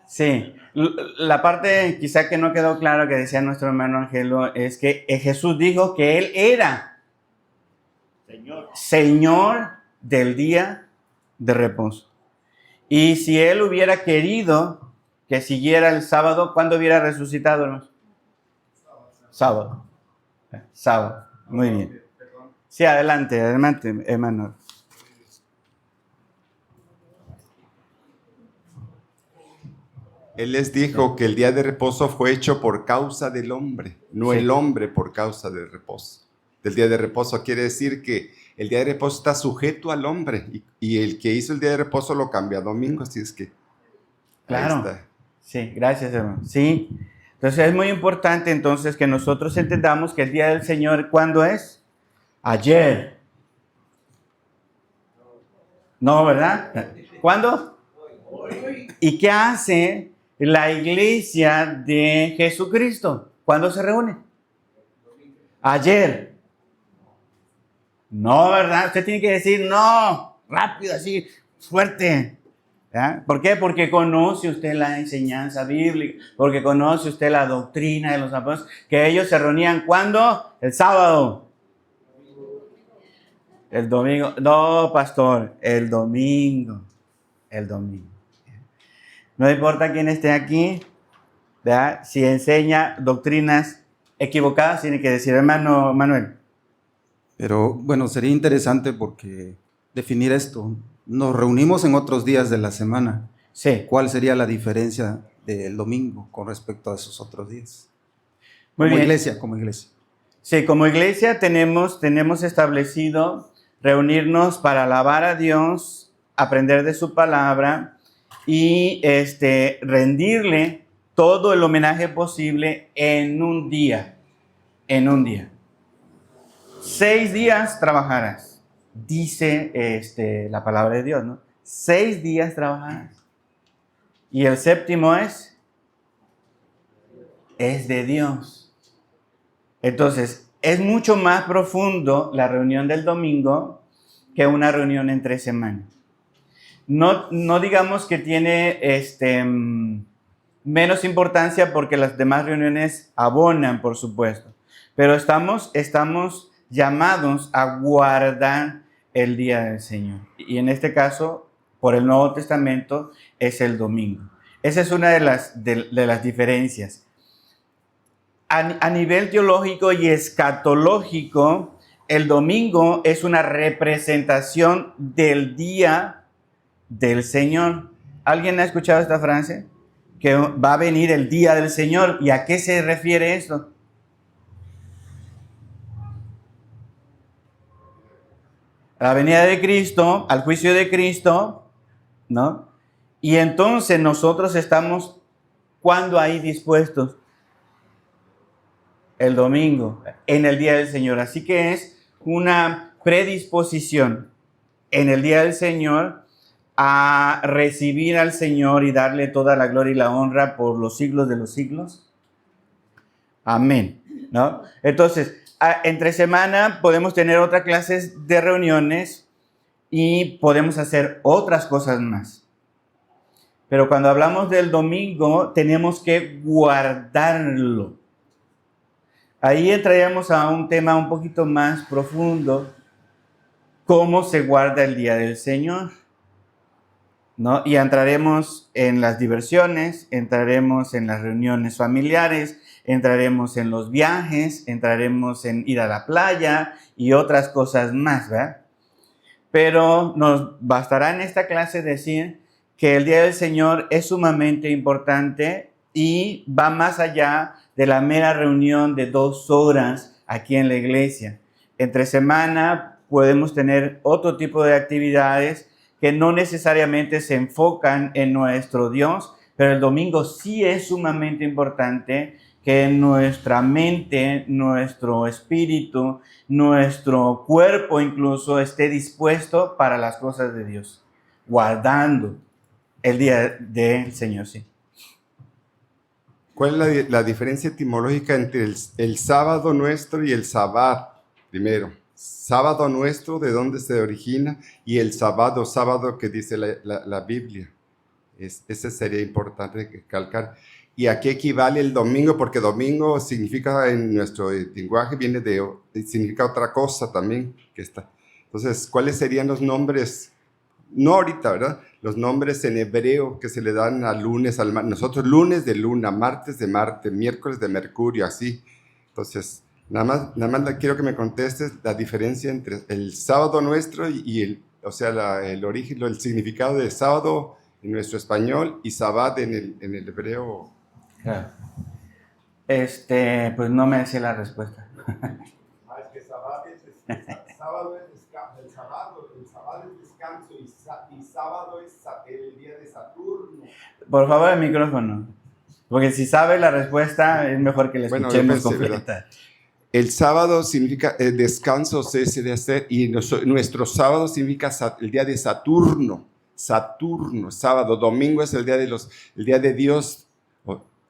Sí, la parte quizá que no quedó claro que decía nuestro hermano Angelo es que Jesús dijo que Él era Señor del día de reposo. Y si Él hubiera querido que siguiera el sábado, ¿cuándo hubiera resucitado, hermanos? Sábado. Sábado. Muy bien. Sí, adelante, hermano. Él les dijo que el día de reposo fue hecho por causa del hombre, no Sí. el hombre por causa del reposo. Del día de reposo quiere decir que el día de reposo está sujeto al hombre, y el que hizo el día de reposo lo cambia a domingo, así es que Claro. ahí está. Sí, gracias, hermano. Sí. Entonces es muy importante entonces que nosotros entendamos que el día del Señor, ¿cuándo es? Ayer. No, ¿verdad? ¿Cuándo? ¿Y qué hace la iglesia de Jesucristo? ¿Cuándo se reúne? Ayer. No, ¿verdad? Usted tiene que decir no, rápido, así, fuerte. ¿Ya? ¿Por qué? Porque conoce usted la enseñanza bíblica, porque conoce usted la doctrina de los apóstoles, que ellos se reunían ¿cuándo? El sábado. El domingo. No, pastor, el domingo. El domingo. No importa quién esté aquí, ¿verdad? Si enseña doctrinas equivocadas, tiene que decir, hermano Manuel. Pero bueno, sería interesante porque definir esto. Nos reunimos en otros días de la semana. Sí. ¿Cuál sería la diferencia del domingo con respecto a esos otros días? Muy Como bien. iglesia, como iglesia. Sí, como iglesia tenemos establecido reunirnos para alabar a Dios, aprender de su palabra y rendirle todo el homenaje posible en un día. En un día. 6 días trabajarás, dice la palabra de Dios, ¿no? 6 días trabajarás. Y el séptimo es de Dios. Entonces, es mucho más profundo la reunión del domingo que una reunión entre semanas. No digamos que tiene menos importancia porque las demás reuniones abonan, por supuesto. Pero estamos llamados a guardar el día del Señor. Y en este caso, por el Nuevo Testamento, es el domingo. Esa es una de las diferencias. A nivel teológico y escatológico, el domingo es una representación del día del Señor. ¿Alguien ha escuchado esta frase? Que va a venir el día del Señor. ¿Y a qué se refiere esto? A la venida de Cristo, al juicio de Cristo, ¿no? Y entonces nosotros estamos, ¿cuándo ahí dispuestos? El domingo, en el día del Señor. Así que es una predisposición en el día del Señor a recibir al Señor y darle toda la gloria y la honra por los siglos de los siglos? Amén, ¿no? Entonces, entre semana podemos tener otras clases de reuniones y podemos hacer otras cosas más. Pero cuando hablamos del domingo, tenemos que guardarlo. Ahí entraríamos a un tema un poquito más profundo. ¿Cómo se guarda el día del Señor? ¿No? Y entraremos en las diversiones, entraremos en las reuniones familiares, entraremos en los viajes, entraremos en ir a la playa y otras cosas más, ¿verdad? Pero nos bastará en esta clase decir que el día del Señor es sumamente importante y va más allá de la mera reunión de 2 horas aquí en la iglesia. Entre semana podemos tener otro tipo de actividades que no necesariamente se enfocan en nuestro Dios, pero el domingo sí es sumamente importante que nuestra mente, nuestro espíritu, nuestro cuerpo incluso esté dispuesto para las cosas de Dios, guardando el día del Señor, sí. ¿Cuál es la diferencia etimológica entre el sábado nuestro y el sabbat? Primero, sábado nuestro, ¿de dónde se origina? Y el sábado que dice la Biblia. Ese sería importante recalcar. ¿Y a qué equivale el domingo? Porque domingo significa, en nuestro lenguaje, significa otra cosa también. Entonces, ¿cuáles serían los nombres? No ahorita, ¿verdad? Los nombres en hebreo que se le dan a lunes, nosotros lunes de luna, martes de Marte, miércoles de Mercurio, así. Entonces, nada más quiero que me contestes la diferencia entre el sábado nuestro y el origen, el significado de sábado en nuestro español y sabbat en el hebreo. Claro. Pues no me sé la respuesta. Es que sábado es descanso, el sábado es descanso y sábado es el día de Saturno. Por favor, el micrófono. Porque si sabe la respuesta, es mejor que la escuchemos completa. ¿Verdad? El sábado significa descanso, cese de hacer, y nuestro sábado significa el día de Saturno. Saturno, sábado. Domingo es el día de Dios,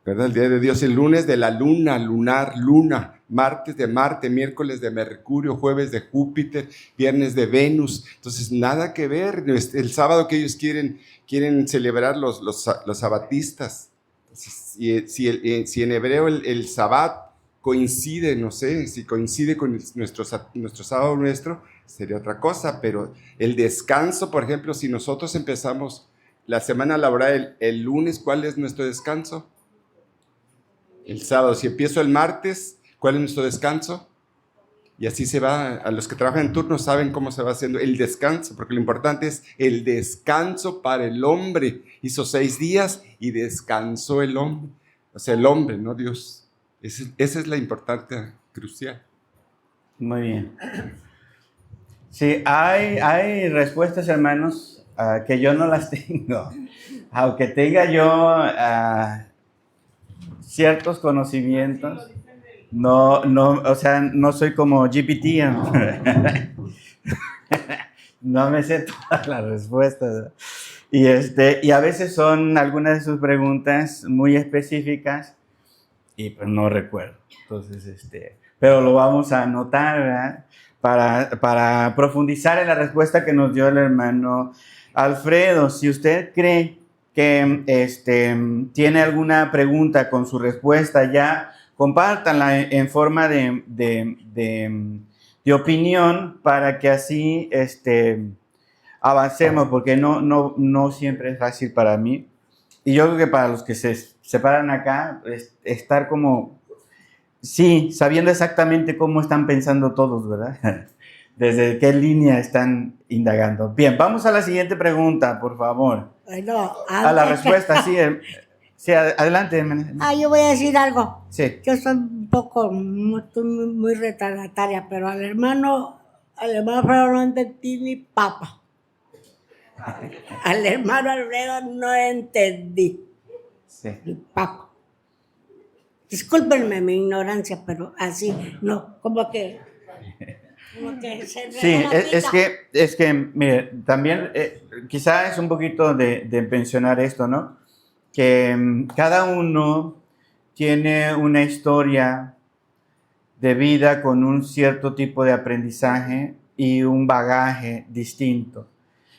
¿verdad? El día de Dios. El lunes de la luna, lunar, luna. Martes de Marte, miércoles de Mercurio, jueves de Júpiter, viernes de Venus. Entonces, nada que ver. El sábado que ellos quieren celebrar los sabatistas. Entonces, si en hebreo el sabat coincide, no sé, si coincide con nuestro sábado nuestro, sería otra cosa. Pero el descanso, por ejemplo, si nosotros empezamos la semana laboral el lunes, ¿cuál es nuestro descanso? El sábado. Si empiezo el martes, ¿cuál es nuestro descanso? Y así se va. A los que trabajan en turno saben cómo se va haciendo el descanso, porque lo importante es el descanso para el hombre. Hizo 6 días y descansó el hombre. O sea, el hombre, no Dios. Esa es la importancia crucial. Muy bien. Sí, hay respuestas, hermanos, que yo no las tengo. Aunque tenga yo ciertos conocimientos, no, o sea, no soy como GPT. No me sé todas las respuestas. Y a veces son algunas de sus preguntas muy específicas y pues no recuerdo. Entonces, pero lo vamos a anotar, ¿verdad? Para profundizar en la respuesta que nos dio el hermano Alfredo. Si usted cree que tiene alguna pregunta con su respuesta ya, compártanla en forma de opinión para que así avancemos, porque no siempre es fácil para mí. Y yo creo que para los que se separan acá, estar como, sí, sabiendo exactamente cómo están pensando todos, ¿verdad? Desde qué línea están indagando. Bien, vamos a la siguiente pregunta, por favor. Bueno, a la respuesta, sí. Sí, adelante. Yo voy a decir algo. Sí. Yo soy un poco, muy retardataria, pero al hermano Alfredo no entendí ni papa. Al hermano Alfredo no entendí. Sí. Ni papa. Discúlpenme mi ignorancia, pero así, no, como que... Como que se Sí, enreda la es que, mire, también quizá es un poquito de mencionar esto, ¿no? Que cada uno tiene una historia de vida con un cierto tipo de aprendizaje y un bagaje distinto.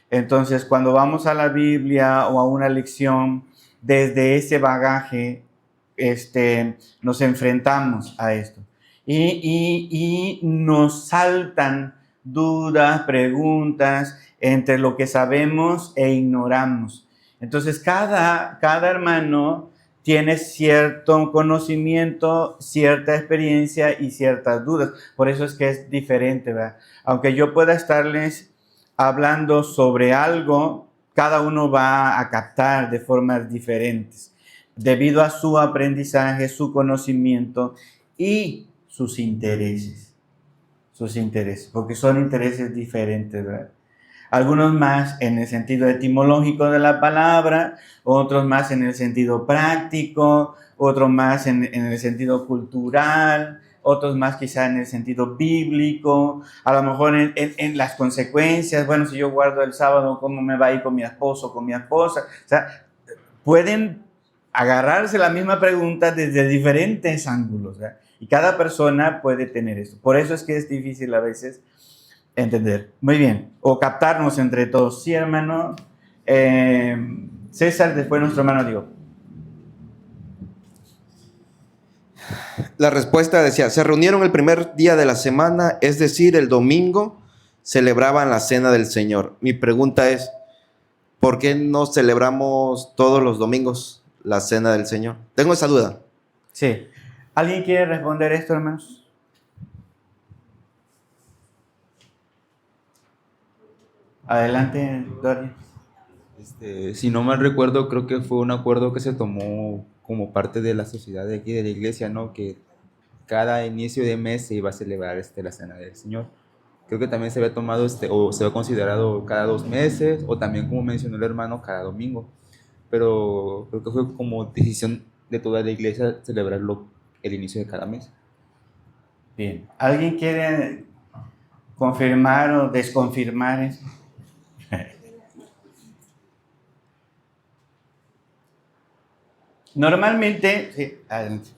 Entonces, cuando vamos a la Biblia o a una lección, desde ese bagaje, nos enfrentamos a esto. Y nos saltan dudas, preguntas entre lo que sabemos e ignoramos. Entonces, cada hermano tiene cierto conocimiento, cierta experiencia y ciertas dudas. Por eso es que es diferente, ¿verdad? Aunque yo pueda estarles hablando sobre algo, cada uno va a captar de formas diferentes, debido a su aprendizaje, su conocimiento y sus intereses, porque son intereses diferentes, ¿verdad? Algunos más en el sentido etimológico de la palabra, otros más en el sentido práctico, otros más en el sentido cultural, otros más quizá en el sentido bíblico, a lo mejor en las consecuencias. Bueno, si yo guardo el sábado, ¿cómo me va a ir con mi esposo, con mi esposa? O sea, pueden agarrarse la misma pregunta desde diferentes ángulos, ¿verdad? Y cada persona puede tener eso. Por eso es que es difícil a veces entender. Muy bien. O captarnos entre todos. Sí, hermano. César, después nuestro hermano Diego. La respuesta decía, se reunieron el primer día de la semana, es decir, el domingo, celebraban la cena del Señor. Mi pregunta es, ¿por qué no celebramos todos los domingos la cena del Señor? Tengo esa duda. Sí. ¿Alguien quiere responder esto, hermanos? Adelante, Doria. Si no mal recuerdo, creo que fue un acuerdo que se tomó como parte de la sociedad de aquí, de la iglesia, ¿no? Que cada inicio de mes se iba a celebrar la Cena del Señor. Creo que también se había tomado, o se había considerado cada 2 meses, o también, como mencionó el hermano, cada domingo. Pero creo que fue como decisión de toda la iglesia celebrarlo el inicio de cada mes. Bien. ¿Alguien quiere confirmar o desconfirmar eso? Normalmente, sí, adelante.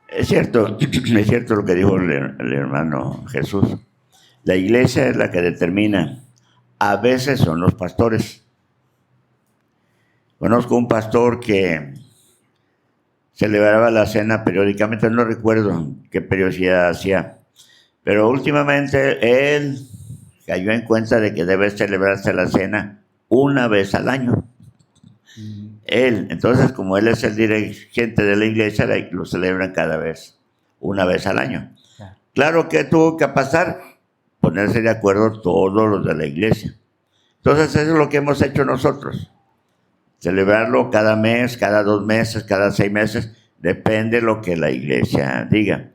Es cierto lo que dijo el hermano Jesús. La iglesia es la que determina. A veces son los pastores. Conozco un pastor que celebraba la cena periódicamente, no recuerdo qué periodicidad hacía, pero últimamente él cayó en cuenta de que debe celebrarse la cena una vez al año. Entonces, como él es el dirigente de la iglesia, lo celebran una vez al año. Claro que tuvo que pasar, ponerse de acuerdo todos los de la iglesia. Entonces, eso es lo que hemos hecho nosotros. Celebrarlo cada mes, cada 2 meses, cada 6 meses, depende de lo que la iglesia diga.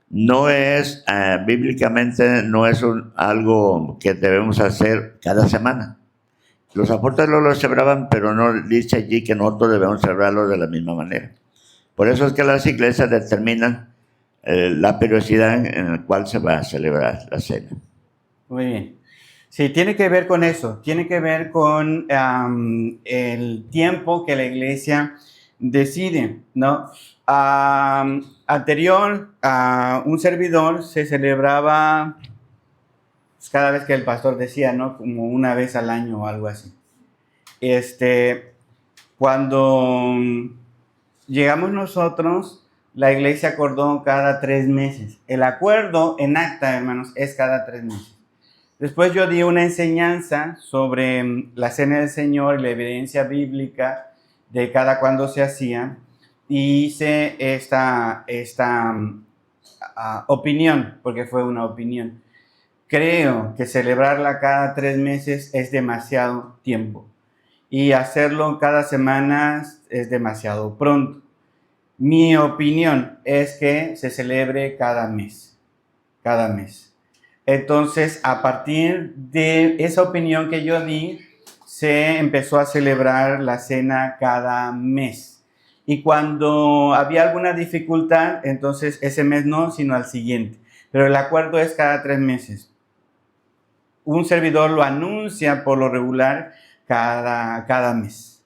No es, bíblicamente, no es algo que debemos hacer cada semana. Los apóstoles lo celebraban, pero no dice allí que nosotros debemos celebrarlo de la misma manera. Por eso es que las iglesias determinan la periodicidad en la cual se va a celebrar la cena. Muy bien. Sí, tiene que ver con eso, tiene que ver con el tiempo que la iglesia decide, ¿no? Anterior a un servidor se celebraba pues, cada vez que el pastor decía, ¿no? Como una vez al año o algo así. Cuando llegamos nosotros, la iglesia acordó cada 3 meses. El acuerdo en acta, hermanos, es cada 3 meses. Después yo di una enseñanza sobre la Cena del Señor y la evidencia bíblica de cada cuando se hacía. Y hice esta opinión, porque fue una opinión. Creo que celebrarla cada 3 meses es demasiado tiempo. Y hacerlo cada semana es demasiado pronto. Mi opinión es que se celebre cada mes. Cada mes. Entonces, a partir de esa opinión que yo di, se empezó a celebrar la cena cada mes. Y cuando había alguna dificultad, entonces ese mes no, sino al siguiente. Pero el acuerdo es cada 3 meses. Un servidor lo anuncia por lo regular cada mes.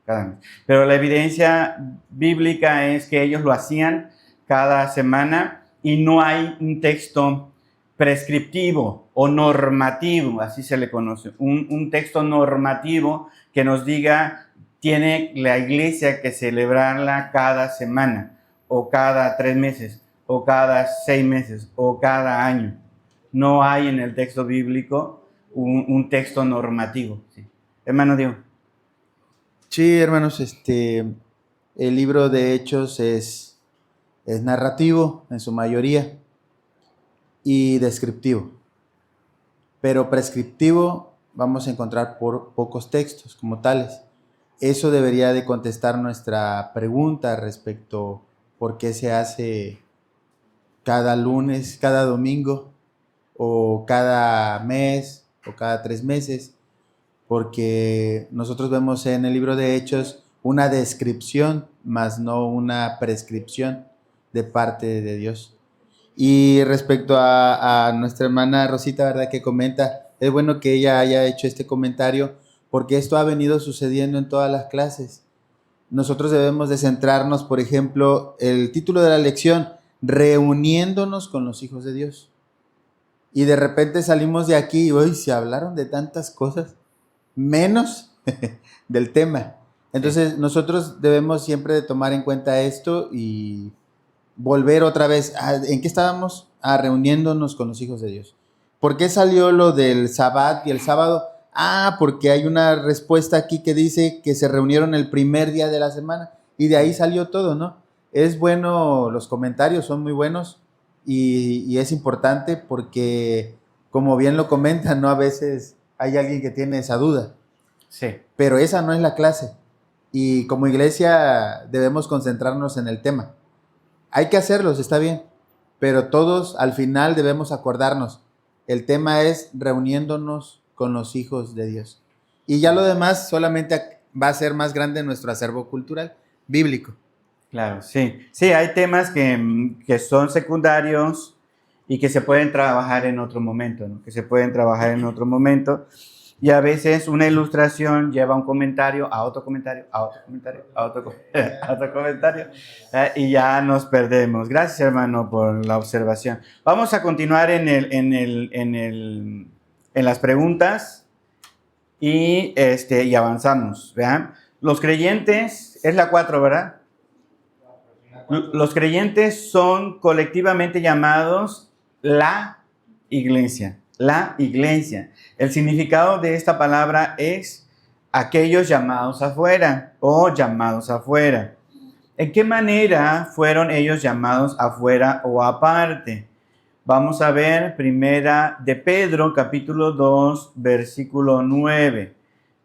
Cada mes. Pero la evidencia bíblica es que ellos lo hacían cada semana y no hay un texto prescriptivo o normativo, así se le conoce, un texto normativo que nos diga tiene la iglesia que celebrarla cada semana o cada 3 meses o cada 6 meses o cada año. No hay en el texto bíblico un texto normativo. ¿Sí? Hermano Diego. Sí, hermanos, el libro de Hechos es narrativo en su mayoría y descriptivo, pero prescriptivo vamos a encontrar por pocos textos como tales. Eso debería de contestar nuestra pregunta respecto por qué se hace cada lunes, cada domingo, o cada mes, o cada 3 meses, porque nosotros vemos en el libro de Hechos una descripción, más no una prescripción de parte de Dios. Y respecto a nuestra hermana Rosita, ¿verdad? Que comenta, es bueno que ella haya hecho este comentario, porque esto ha venido sucediendo en todas las clases. Nosotros debemos de centrarnos, por ejemplo, el título de la lección, reuniéndonos con los hijos de Dios. Y de repente salimos de aquí y hoy se hablaron de tantas cosas, menos del tema. Entonces nosotros debemos siempre de tomar en cuenta esto y volver otra vez. ¿En qué estábamos? Reuniéndonos con los hijos de Dios. ¿Por qué salió lo del Sabbat y el sábado? Porque hay una respuesta aquí que dice que se reunieron el primer día de la semana y de ahí salió todo, ¿no? Es bueno, los comentarios son muy buenos y es importante porque, como bien lo comentan, ¿no? A veces hay alguien que tiene esa duda. Sí. Pero esa no es la clase y como iglesia debemos concentrarnos en el tema. Hay que hacerlos, está bien, pero todos al final debemos acordarnos. El tema es reuniéndonos con los hijos de Dios. Y ya lo demás solamente va a ser más grande nuestro acervo cultural, bíblico. Claro, sí. Sí, hay temas que son secundarios y que se pueden trabajar en otro momento, ¿no? Que se pueden trabajar en otro momento. Y a veces una ilustración lleva un comentario a otro comentario, a otro comentario, a otro comentario, y ya nos perdemos. Gracias, hermano, por la observación. Vamos a continuar en las preguntas y avanzamos. Vean, los creyentes, es la 4, ¿verdad? Los creyentes son colectivamente llamados la iglesia. La iglesia. El significado de esta palabra es aquellos llamados afuera o llamados afuera. ¿En qué manera fueron ellos llamados afuera o aparte? Vamos a ver primera de Pedro, capítulo 2, versículo 9,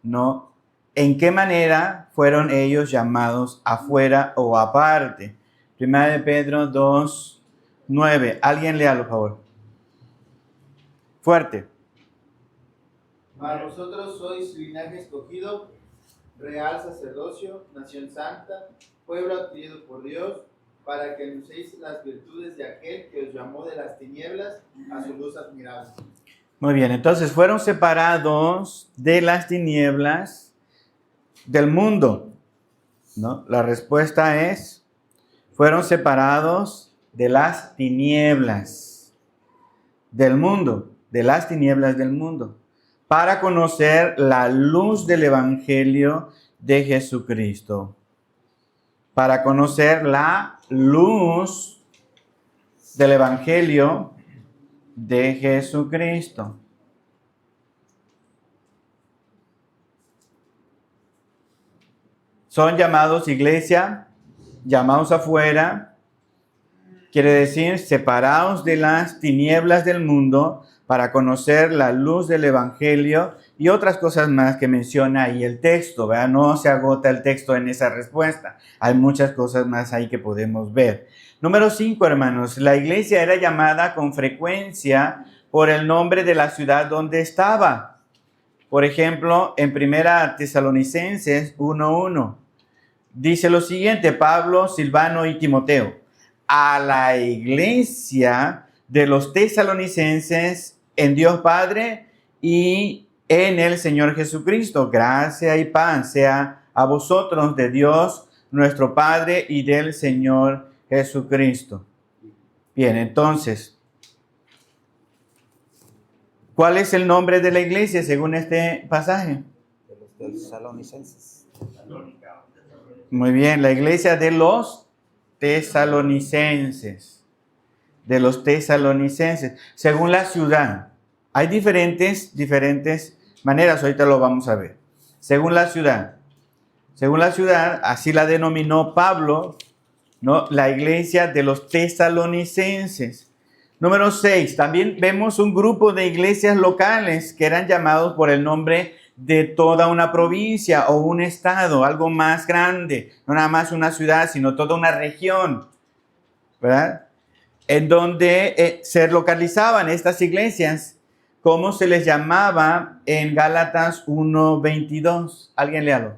¿no? ¿En qué manera fueron ellos llamados afuera o aparte? Primera de Pedro 2, 9. Alguien léalo, por favor. Fuerte. Mas vosotros sois linaje escogido, real sacerdocio, nación santa, pueblo adquirido por Dios, para que anunciéis las virtudes de aquel que os llamó de las tinieblas a su luz admirable. Muy bien, entonces fueron separados de las tinieblas del mundo, ¿no? La respuesta es, fueron separados de las tinieblas del mundo, de las tinieblas del mundo, para conocer la luz del Evangelio de Jesucristo. Para conocer la luz del Evangelio de Jesucristo. Son llamados iglesia, llamados afuera, quiere decir separados de las tinieblas del mundo para conocer la luz del Evangelio y otras cosas más que menciona ahí el texto, ¿verdad? No se agota el texto en esa respuesta. Hay muchas cosas más ahí que podemos ver. Número 5, hermanos. La iglesia era llamada con frecuencia por el nombre de la ciudad donde estaba. Por ejemplo, en 1 Tesalonicenses 1:1 dice lo siguiente, Pablo, Silvano y Timoteo, a la iglesia de los tesalonicenses en Dios Padre y en el Señor Jesucristo. Gracia y paz sea a vosotros de Dios nuestro Padre y del Señor Jesucristo. Bien, entonces, ¿cuál es el nombre de la iglesia según este pasaje? De los tesalonicenses. Muy bien, la iglesia de los tesalonicenses. De los tesalonicenses. Según la ciudad. Hay diferentes maneras, ahorita lo vamos a ver. Según la ciudad. Según la ciudad, así la denominó Pablo, ¿no? La iglesia de los tesalonicenses. Número 6, también vemos un grupo de iglesias locales que eran llamados por el nombre de toda una provincia o un estado, algo más grande, no nada más una ciudad, sino toda una región, ¿verdad? En donde se localizaban estas iglesias, ¿cómo se les llamaba en Gálatas 1:22? ¿Alguien léalo?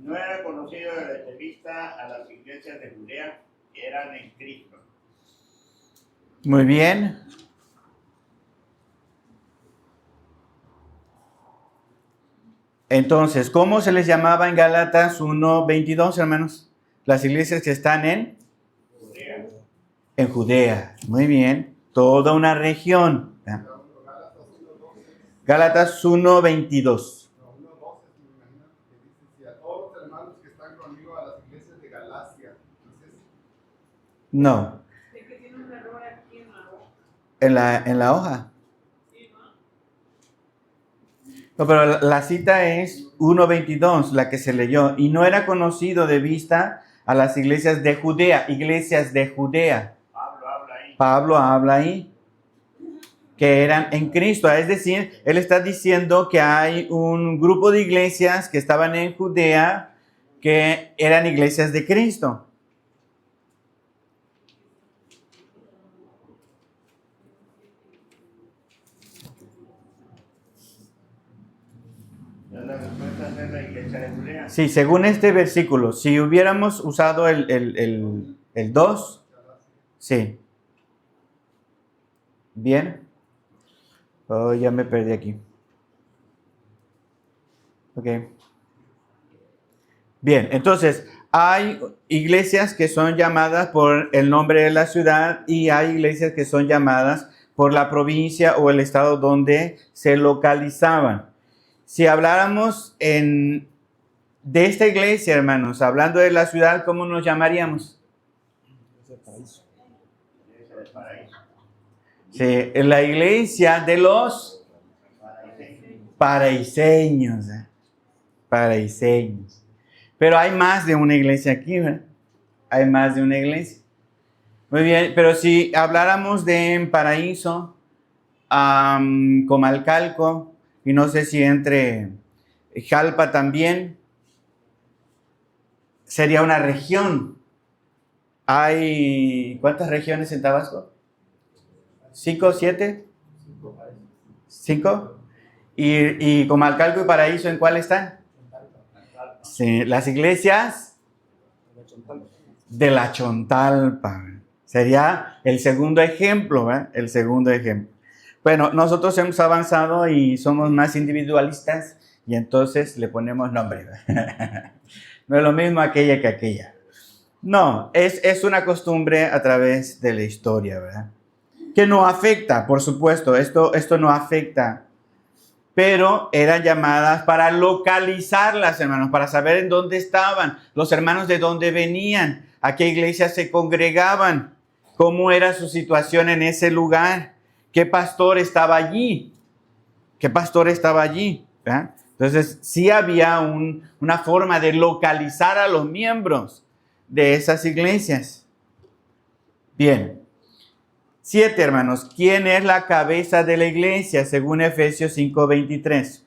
No era conocido desde vista a las iglesias de Judea que eran en Cristo. Muy bien. Entonces, ¿cómo se les llamaba en Gálatas 1:22, hermanos? Las iglesias que están en Judea. En Judea. Muy bien. Toda una región. Gálatas 1:22. No. En la hoja. No, pero la cita es 1:22, la que se leyó. Y no era conocido de vista a las iglesias de Judea. Iglesias de Judea. Pablo habla ahí. Que eran en Cristo. Es decir, él está diciendo que hay un grupo de iglesias que estaban en Judea que eran iglesias de Cristo. La respuesta es la iglesia de Judea. Sí, según este versículo, si hubiéramos usado el 2, sí. Bien. Oh, ya me perdí aquí. Ok. Bien, entonces, hay iglesias que son llamadas por el nombre de la ciudad y hay iglesias que son llamadas por la provincia o el estado donde se localizaban. Si habláramos de esta iglesia, hermanos, hablando de la ciudad, ¿cómo nos llamaríamos? Sí, la iglesia de los paraiseños. Paraiseños. Pero hay más de una iglesia aquí, ¿verdad? Hay más de una iglesia. Muy bien, pero si habláramos de Paraíso, Comalcalco, y no sé si entre Jalpa también, sería una región. ¿Hay cuántas regiones en Tabasco? ¿5, 7? ¿5? ¿Y Comalcalco y Paraíso en cuál están? Sí, las iglesias de la Chontalpa. Sería el segundo ejemplo, ¿eh? El segundo ejemplo. Bueno, nosotros hemos avanzado y somos más individualistas y entonces le ponemos nombre. No es lo mismo aquella que aquella. No, es una costumbre a través de la historia, ¿verdad? Que no afecta, por supuesto, esto no afecta, pero eran llamadas para localizarlas, hermanos, para saber en dónde estaban, los hermanos de dónde venían, a qué iglesia se congregaban, cómo era su situación en ese lugar, qué pastor estaba allí, ¿verdad? Entonces, sí había una forma de localizar a los miembros de esas iglesias. Bien. 7, hermanos. ¿Quién es la cabeza de la iglesia según Efesios 5:23?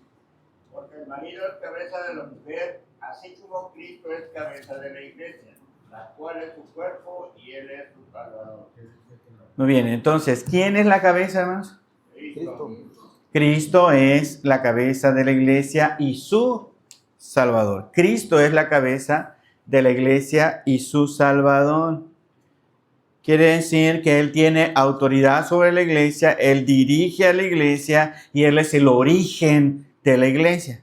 Porque el marido es cabeza de la mujer, así como Cristo es cabeza de la iglesia, la cual es su cuerpo y él es su Salvador. Muy bien, entonces, ¿quién es la cabeza, hermanos? Cristo. Cristo es la cabeza de la iglesia y su Salvador. Cristo es la cabeza de la iglesia y su Salvador. Quiere decir que Él tiene autoridad sobre la iglesia, Él dirige a la iglesia y Él es el origen de la iglesia.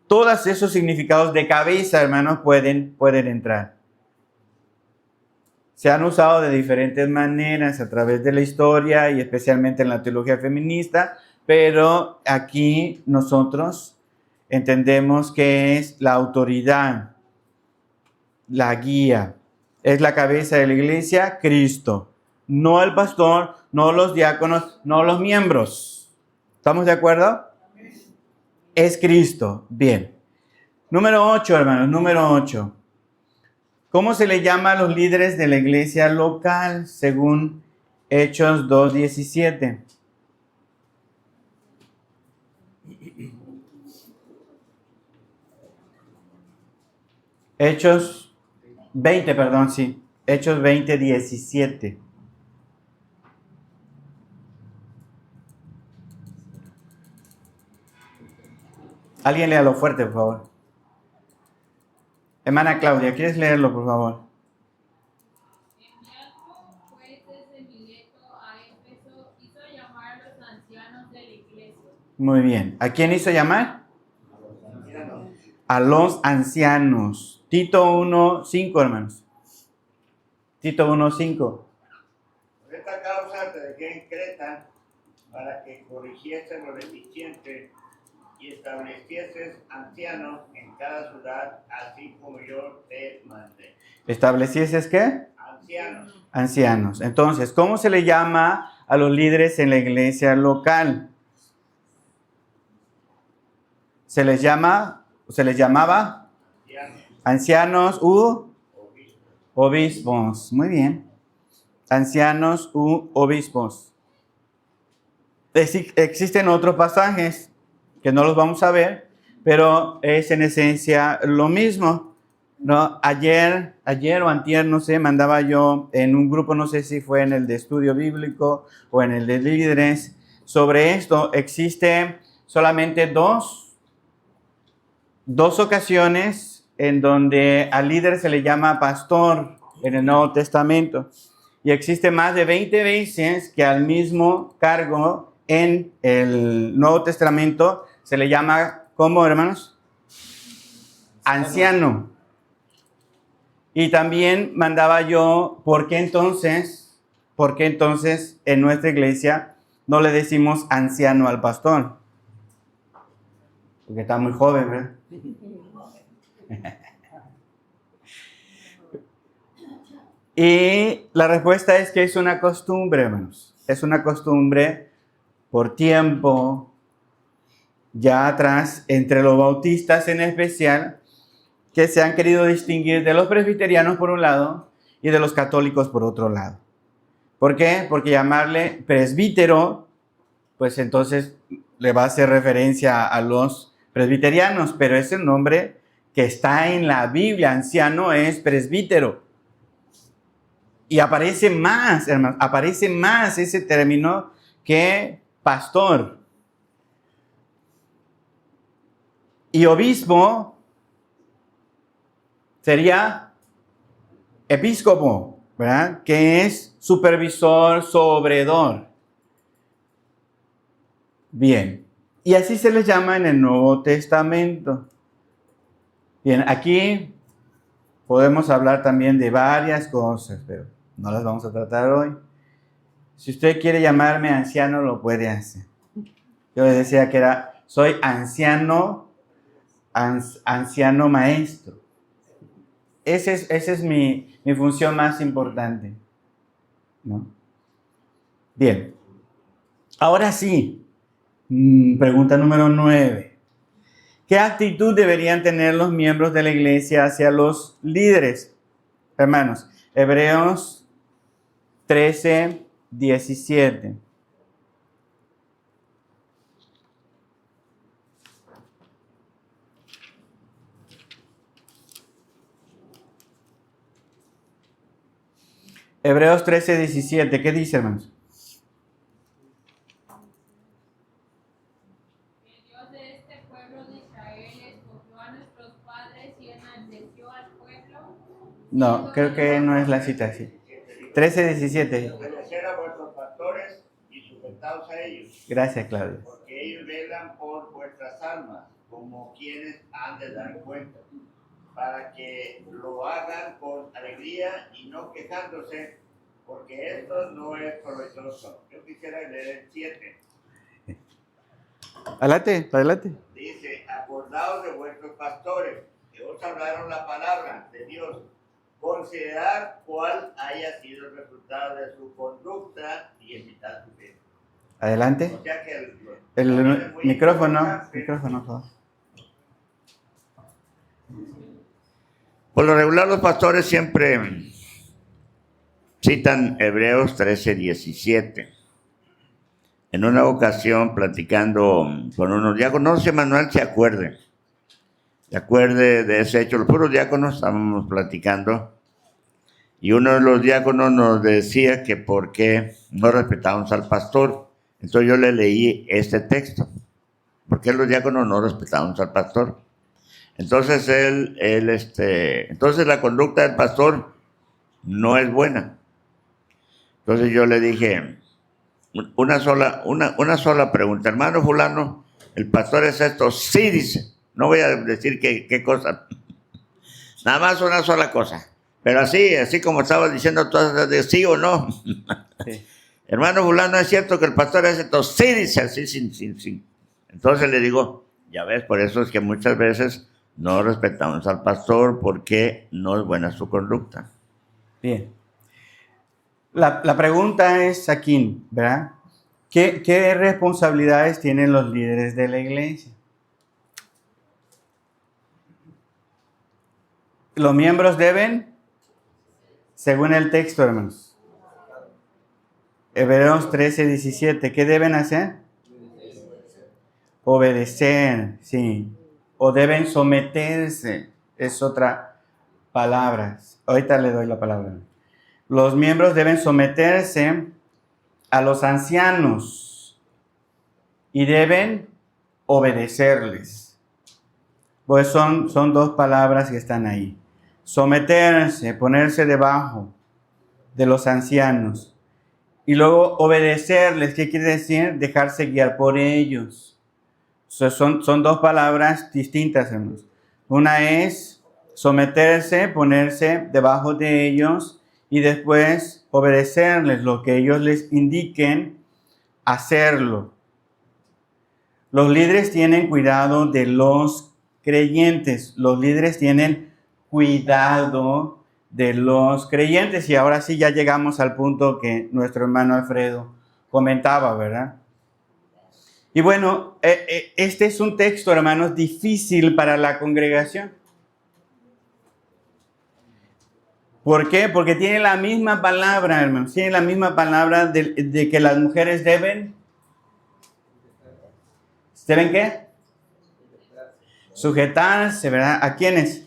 Todos esos significados de cabeza, hermanos, pueden entrar. Se han usado de diferentes maneras a través de la historia y especialmente en la teología feminista, pero aquí nosotros entendemos que es la autoridad, la guía. Es la cabeza de la iglesia, Cristo. No el pastor, no los diáconos, no los miembros. ¿Estamos de acuerdo? Es Cristo. Bien. Número 8, hermanos, número 8. ¿Cómo se le llama a los líderes de la iglesia local según Hechos 2:17? Hechos 20, perdón, sí. Hechos 20:17. Alguien léalo fuerte, por favor. Hermana Claudia, ¿quieres leerlo, por favor? Enviando pues desde Mileto a Éfeso, hizo llamar a los ancianos de la iglesia. Muy bien. ¿A quién hizo llamar? A los ancianos. Tito 1:5, hermanos. Tito 1:5. Por esta causa te dejé en Creta para que corrigieses lo deficiente y establecieses ancianos en cada ciudad, así como yo te mandé. ¿Establecieses qué? Ancianos. Ancianos. Entonces, ¿cómo se le llama a los líderes en la iglesia local? Se les llamaba ancianos u obispos. Muy bien. Ancianos u obispos. Existen otros pasajes que no los vamos a ver, pero es en esencia lo mismo, ¿no? Ayer o antier, no sé, mandaba yo en un grupo, no sé si fue en el de estudio bíblico o en el de líderes, sobre esto. Existe solamente dos ocasiones en donde al líder se le llama pastor en el Nuevo Testamento. Y existe más de 20 veces que al mismo cargo en el Nuevo Testamento se le llama, ¿cómo, hermanos? Anciano. Y también mandaba yo, ¿por qué entonces en nuestra iglesia no le decimos anciano al pastor? Porque está muy joven, ¿verdad? Y la respuesta es que es una costumbre, hermanos. Es una costumbre por tiempo, ya atrás, entre los bautistas en especial, que se han querido distinguir de los presbiterianos por un lado y de los católicos por otro lado. ¿Por qué? Porque llamarle presbítero, pues entonces le va a hacer referencia a los presbiterianos, pero es el nombre que está en la Biblia. Anciano es presbítero. Y aparece más, hermanos, aparece más ese término que pastor. Y obispo sería episcopo, ¿verdad? Que es supervisor, sobredor. Bien. Y así se les llama en el Nuevo Testamento. Bien, aquí podemos hablar también de varias cosas, pero no las vamos a tratar hoy. Si usted quiere llamarme anciano, lo puede hacer. Yo les decía que soy anciano maestro. Esa es mi función más importante, ¿no? Bien. Ahora sí, pregunta número 9. ¿Qué actitud deberían tener los miembros de la iglesia hacia los líderes? Hermanos, Hebreos 13:17. Hebreos 13:17. ¿Qué dice, hermanos? El Dios de este pueblo de Israel escogió a nuestros No, creo que no es la cita, sí. 13:17. Obedecer a vuestros pastores y sujetaos a ellos. Gracias, Claudia. Porque ellos velan por vuestras almas, como quienes han de dar cuenta, para que lo hagan con alegría y no quejándose, porque esto no es provechoso. Yo quisiera leer el 7. Adelante, adelante. Dice, acordaos de vuestros pastores, que os hablaron la palabra de Dios. Considerar cuál haya sido el resultado de su conducta y evitar su fe. Adelante. O sea que El micrófono, por favor. Por lo regular los pastores siempre citan Hebreos 13:17. En una ocasión platicando con unos diáconos, no sé si Manuel se acuerde de ese hecho, los puros diáconos estábamos platicando y uno de los diáconos nos decía que por qué no respetábamos al pastor. Entonces yo le leí este texto, ¿por qué los diáconos no respetábamos al pastor? Entonces entonces la conducta del pastor no es buena. Entonces yo le dije una sola pregunta, hermano fulano, ¿el pastor es esto? Sí, dice. No voy a decir qué cosa. Nada más una sola cosa. Pero así como estaba diciendo todas de sí o no. Sí. Hermano fulano, ¿es cierto que el pastor es esto? Sí, dice así, sí. Entonces le digo, ya ves, por eso es que muchas veces no respetamos al pastor porque no es buena su conducta. Bien. La pregunta es aquí, ¿verdad? ¿Qué responsabilidades tienen los líderes de la iglesia? Los miembros deben, según el texto, hermanos. Hebreos 13:17. ¿Qué deben hacer? Obedecer, sí. O deben someterse. Es otra palabra. Ahorita le doy la palabra. Los miembros deben someterse a los ancianos y deben obedecerles. Pues son dos palabras que están ahí. Someterse, ponerse debajo de los ancianos. Y luego obedecerles, ¿qué quiere decir? Dejarse guiar por ellos. O sea, son dos palabras distintas, hermanos. Una es someterse, ponerse debajo de ellos y después obedecerles lo que ellos les indiquen, hacerlo. Los líderes tienen cuidado de los creyentes. Los líderes tienen cuidado de los creyentes. Y ahora sí ya llegamos al punto que nuestro hermano Alfredo comentaba, ¿verdad? Y bueno, este es un texto, hermanos, difícil para la congregación. ¿Por qué? Porque tiene la misma palabra, hermanos. Tiene la misma palabra de que las mujeres deben. ¿Deben qué? Sujetarse, ¿verdad? ¿A quiénes?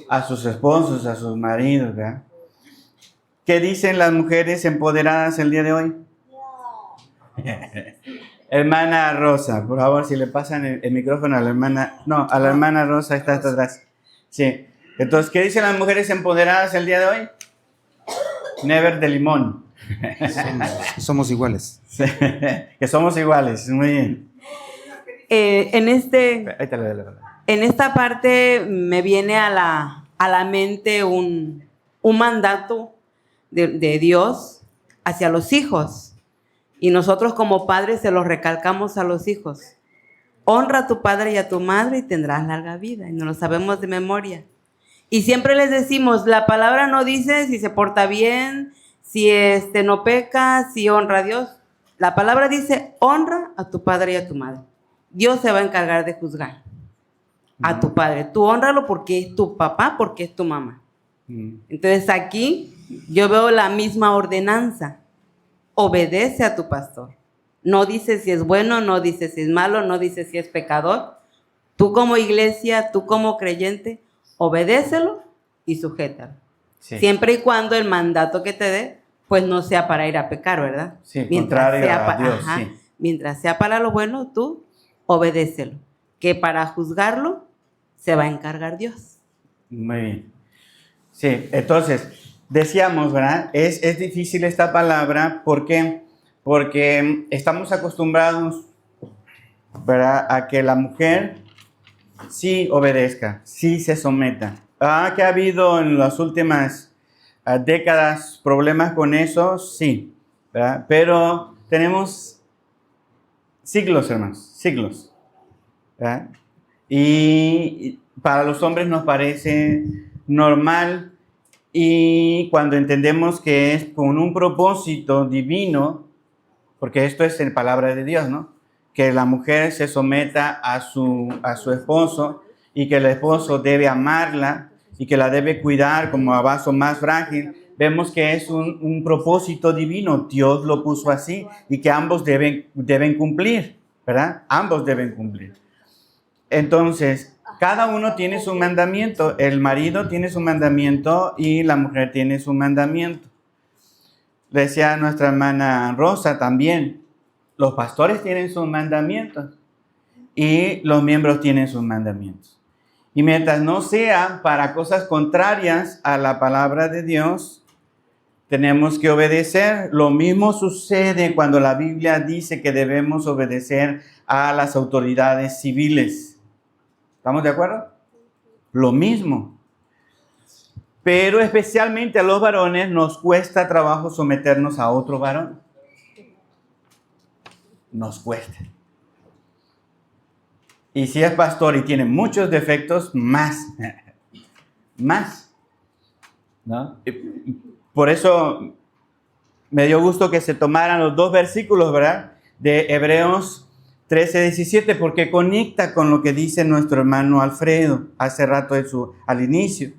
A sus esposos, a sus maridos, ¿verdad? ¿Qué dicen las mujeres empoderadas el día de hoy? Hermana Rosa, por favor, si le pasan el micrófono a la hermana. No, a la hermana Rosa, está hasta atrás. Sí. Entonces, ¿qué dicen las mujeres empoderadas el día de hoy? Never de limón. Somos iguales. Que somos iguales, muy bien. En esta parte me viene a la mente un mandato de Dios hacia los hijos. Y nosotros como padres se lo recalcamos a los hijos. Honra a tu padre y a tu madre y tendrás larga vida. Y nos lo sabemos de memoria. Y siempre les decimos, la palabra no dice si se porta bien, si no peca, si honra a Dios. La palabra dice, honra a tu padre y a tu madre. Dios se va a encargar de juzgar a tu padre. Tú honralo porque es tu papá, porque es tu mamá. Entonces aquí yo veo la misma ordenanza. Obedece a tu pastor. No dice si es bueno, no dice si es malo, no dice si es pecador. Tú como iglesia, tú como creyente, obedécelo y sujétalo. Sí. Siempre y cuando el mandato que te dé, pues no sea para ir a pecar, ¿verdad? Sí, contrario a Dios, sí. Mientras sea para lo bueno, tú obedécelo. Que para juzgarlo se va a encargar Dios. Muy bien. Sí, entonces, decíamos, ¿verdad? Es difícil esta palabra, ¿por qué? Porque estamos acostumbrados, ¿verdad?, a que la mujer sí obedezca, sí se someta. Que ha habido en las últimas décadas problemas con eso, sí, ¿verdad? Pero tenemos siglos, hermanos, siglos, ¿verdad? Y para los hombres nos parece normal, y cuando entendemos que es con un propósito divino, porque esto es en palabra de Dios, ¿no? Que la mujer se someta a su esposo, y que el esposo debe amarla y que la debe cuidar como a vaso más frágil. Vemos que es un propósito divino, Dios lo puso así, y que ambos deben cumplir, ¿verdad? Ambos deben cumplir. Entonces, cada uno tiene su mandamiento. El marido tiene su mandamiento y la mujer tiene su mandamiento. Decía nuestra hermana Rosa también, los pastores tienen sus mandamientos y los miembros tienen sus mandamientos. Y mientras no sean para cosas contrarias a la palabra de Dios, tenemos que obedecer. Lo mismo sucede cuando la Biblia dice que debemos obedecer a las autoridades civiles. ¿Estamos de acuerdo? Lo mismo. Pero especialmente a los varones nos cuesta trabajo someternos a otro varón. Nos cuesta. Y si es pastor y tiene muchos defectos, más. Más. ¿No? Por eso me dio gusto que se tomaran los dos versículos, ¿verdad?, de Hebreos 13:17, porque conecta con lo que dice nuestro hermano Alfredo hace rato al inicio.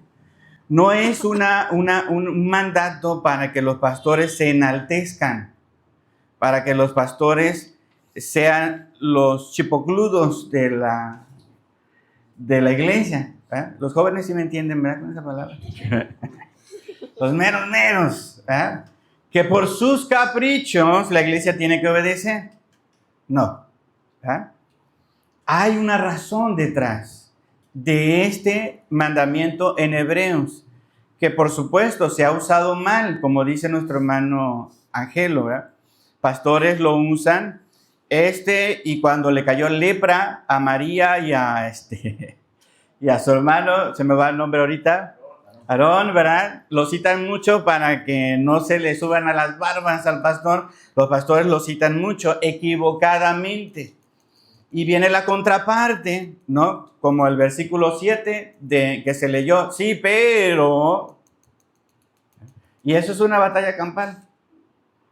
No es un mandato para que los pastores se enaltezcan, para que los pastores sean los chipocludos de la iglesia. Los jóvenes sí me entienden, ¿verdad?, con esa palabra. Los meros, ¿verdad?, que por sus caprichos la iglesia tiene que obedecer. No. Hay una razón detrás de este mandamiento en Hebreos, que por supuesto se ha usado mal, como dice nuestro hermano Angelo, ¿verdad? Pastores lo usan, y cuando le cayó lepra a María y a su hermano, se me va el nombre ahorita, Aarón, ¿verdad? Lo citan mucho para que no se le suban a las barbas al pastor. Los pastores lo citan mucho, equivocadamente. Y viene la contraparte, ¿no? Como el versículo 7 que se leyó. Sí, pero... Y eso es una batalla campal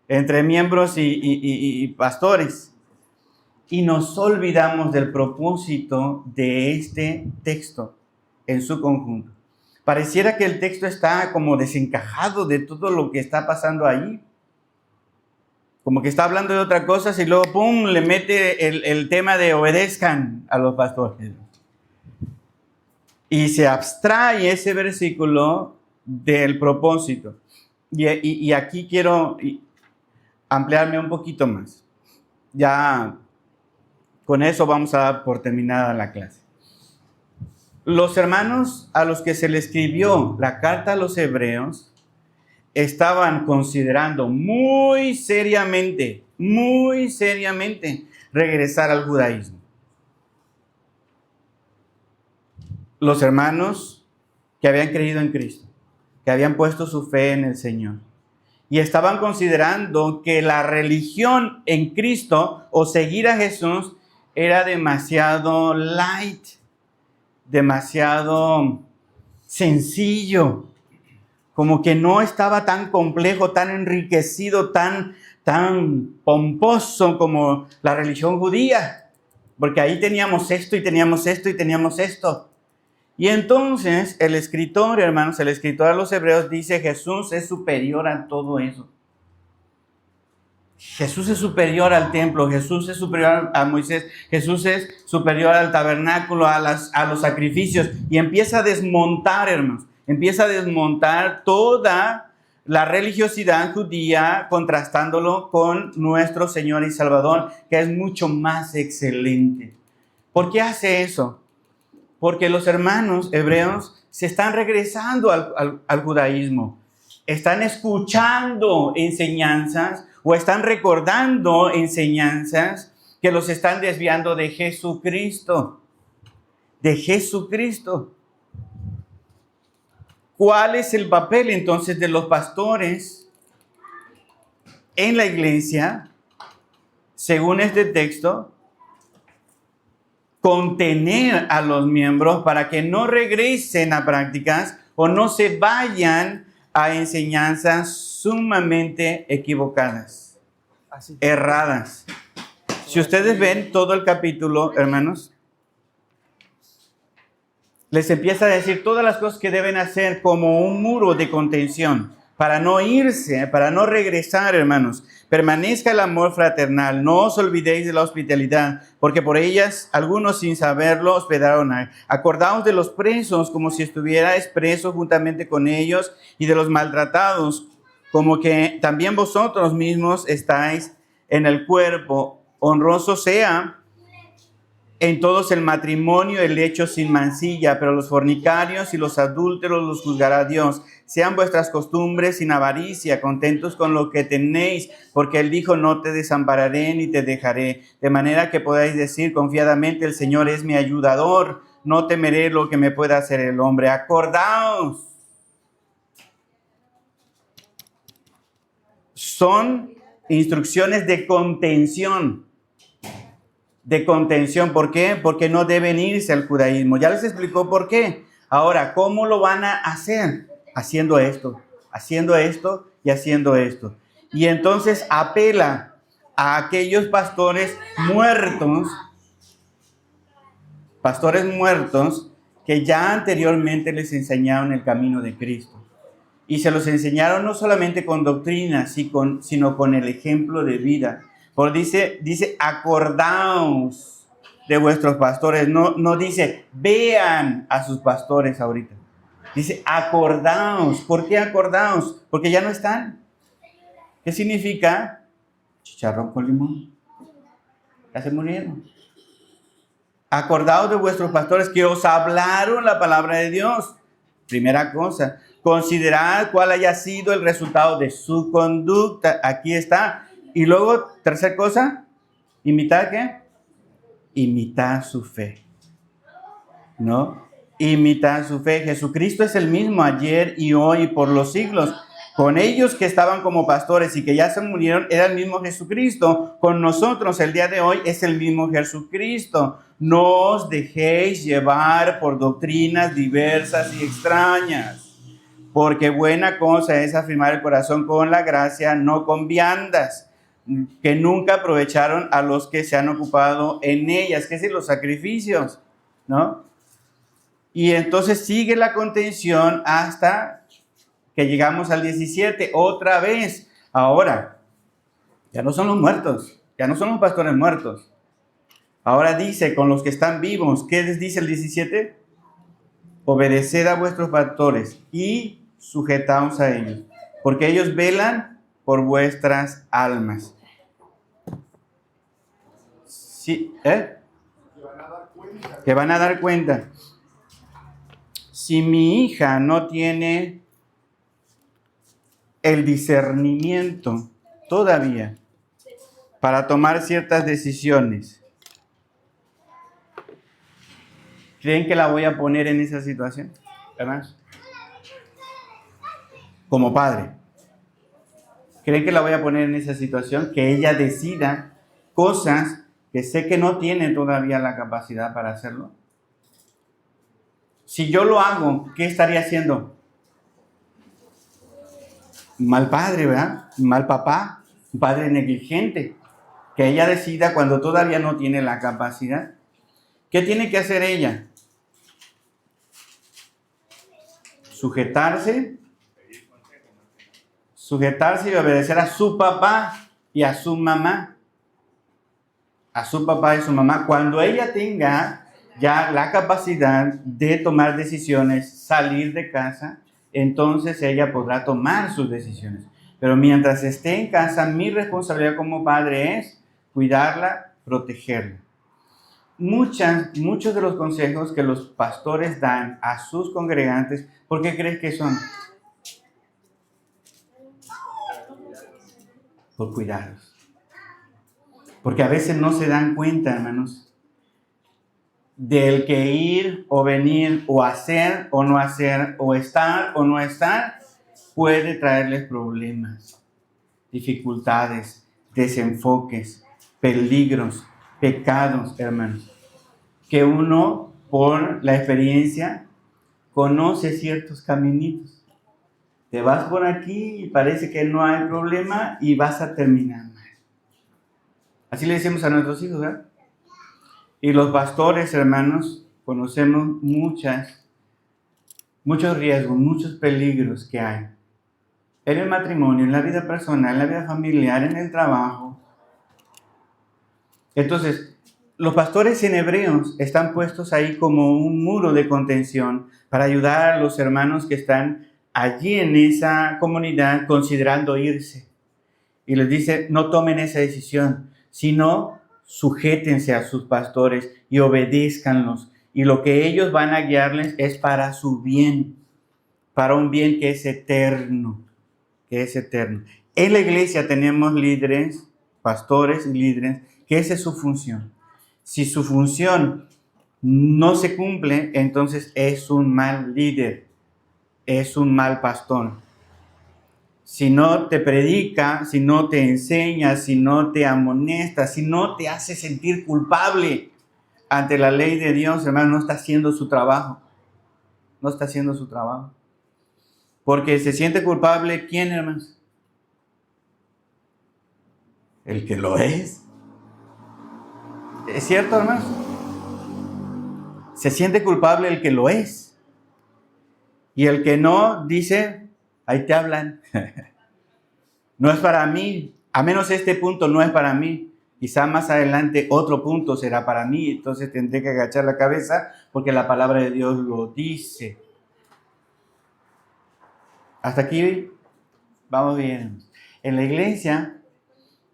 entre miembros y pastores. Y nos olvidamos del propósito de este texto en su conjunto. Pareciera que el texto está como desencajado de todo lo que está pasando ahí. Como que está hablando de otra cosa y luego, ¡pum!, le mete el tema de obedezcan a los pastores. Y se abstrae ese versículo del propósito. Y aquí quiero ampliarme un poquito más. Ya con eso vamos a dar por terminada la clase. Los hermanos a los que se le escribió la carta a los hebreos estaban considerando muy seriamente regresar al judaísmo. Los hermanos que habían creído en Cristo, que habían puesto su fe en el Señor, y estaban considerando que la religión en Cristo o seguir a Jesús era demasiado light, demasiado sencillo, como que no estaba tan complejo, tan enriquecido, tan pomposo como la religión judía, porque ahí teníamos esto y teníamos esto y teníamos esto. Y entonces el escritor, hermanos, el escritor a los hebreos dice: Jesús es superior a todo eso. Jesús es superior al templo, Jesús es superior a Moisés, Jesús es superior al tabernáculo, a los sacrificios, y empieza a desmontar, hermanos, empieza a desmontar toda la religiosidad judía, contrastándolo con nuestro Señor y Salvador, que es mucho más excelente. ¿Por qué hace eso? Porque los hermanos hebreos se están regresando al judaísmo. Están escuchando enseñanzas o están recordando enseñanzas que los están desviando de Jesucristo. De Jesucristo. ¿Cuál es el papel entonces de los pastores en la iglesia? Según este texto, contener a los miembros para que no regresen a prácticas o no se vayan a enseñanzas sumamente equivocadas, erradas. Si ustedes ven todo el capítulo, hermanos, les empieza a decir todas las cosas que deben hacer como un muro de contención para no irse, para no regresar, hermanos. Permanezca el amor fraternal, no os olvidéis de la hospitalidad, porque por ellas algunos sin saberlo hospedaron. Acordaos de los presos como si estuvierais presos juntamente con ellos, y de los maltratados, como que también vosotros mismos estáis en el cuerpo. Honroso sea en todos el matrimonio, el hecho sin mancilla, pero los fornicarios y los adúlteros los juzgará Dios. Sean vuestras costumbres sin avaricia, contentos con lo que tenéis, porque Él dijo, no te desampararé ni te dejaré. De manera que podáis decir confiadamente, el Señor es mi ayudador, no temeré lo que me pueda hacer el hombre. Acordaos. Son instrucciones de contención. De contención, ¿por qué? Porque no deben irse al judaísmo. Ya les explicó por qué. Ahora, ¿cómo lo van a hacer? Haciendo esto y haciendo esto. Y entonces apela a aquellos pastores muertos que ya anteriormente les enseñaron el camino de Cristo. Y se los enseñaron no solamente con doctrina, sino con el ejemplo de vida. Por dice, acordaos de vuestros pastores. No dice, vean a sus pastores ahorita. Dice, acordaos. ¿Por qué acordaos? Porque ya no están. ¿Qué significa? Chicharrón con limón. Ya se murieron. Acordaos de vuestros pastores que os hablaron la palabra de Dios. Primera cosa. Considerad cuál haya sido el resultado de su conducta. Aquí está. Y luego, tercera cosa, ¿imitar qué? Imitar su fe, ¿no? Imitar su fe. Jesucristo es el mismo ayer y hoy y por los siglos. Con ellos que estaban como pastores y que ya se murieron, era el mismo Jesucristo. Con nosotros el día de hoy es el mismo Jesucristo. No os dejéis llevar por doctrinas diversas y extrañas, porque buena cosa es afirmar el corazón con la gracia, no con viandas, que nunca aprovecharon a los que se han ocupado en ellas, que es los sacrificios, ¿no? Y entonces sigue la contención hasta que llegamos al 17, otra vez. Ahora, ya no son los muertos, ya no son los pastores muertos. Ahora dice, con los que están vivos, ¿qué les dice el 17? Obedeced a vuestros pastores y sujetaos a ellos, porque ellos velan por vuestras almas. Sí, que van a dar cuenta. Si mi hija no tiene el discernimiento todavía para tomar ciertas decisiones, ¿creen que la voy a poner en esa situación, hermanos? Como padre, ¿creen que la voy a poner en esa situación? Que ella decida cosas que sé que no tiene todavía la capacidad para hacerlo. Si yo lo hago, ¿qué estaría haciendo? Mal padre, ¿verdad? Mal papá, un padre negligente. Que ella decida cuando todavía no tiene la capacidad. ¿Qué tiene que hacer ella? Sujetarse y obedecer a su papá y a su mamá. A su papá y su mamá. Cuando ella tenga ya la capacidad de tomar decisiones, salir de casa, entonces ella podrá tomar sus decisiones. Pero mientras esté en casa, mi responsabilidad como padre es cuidarla, protegerla. muchos de los consejos que los pastores dan a sus congregantes, ¿por qué crees que son? Por cuidarlos. Porque a veces no se dan cuenta, hermanos, del que ir o venir o hacer o no hacer o estar o no estar puede traerles problemas, dificultades, desenfoques, peligros, pecados, hermanos, que uno por la experiencia conoce ciertos caminitos. Te vas por aquí y parece que no hay problema y vas a terminar mal. Así le decimos a nuestros hijos, ¿verdad? Y los pastores, hermanos, conocemos muchos riesgos, muchos peligros que hay en el matrimonio, en la vida personal, en la vida familiar, en el trabajo. Entonces, los pastores en Hebreos están puestos ahí como un muro de contención para ayudar a los hermanos que están allí en esa comunidad considerando irse. Y les dice, no tomen esa decisión, sino sujétense a sus pastores y obedézcanlos. Y lo que ellos van a guiarles es para su bien, para un bien que es eterno, En la iglesia tenemos líderes, pastores y líderes, que esa es su función. Si su función no se cumple, entonces es un mal líder, es un mal pastor. Si no te predica, si no te enseña, si no te amonesta, si no te hace sentir culpable ante la ley de Dios, hermano, no está haciendo su trabajo. No está haciendo su trabajo. Porque se siente culpable, ¿quién, hermanos? El que lo es. ¿Es cierto, hermanos? Se siente culpable el que lo es. Y el que no, dice, ahí te hablan. No es para mí. A menos este punto no es para mí. Quizá más adelante otro punto será para mí. Entonces tendré que agachar la cabeza porque la palabra de Dios lo dice. Hasta aquí vamos bien. En la iglesia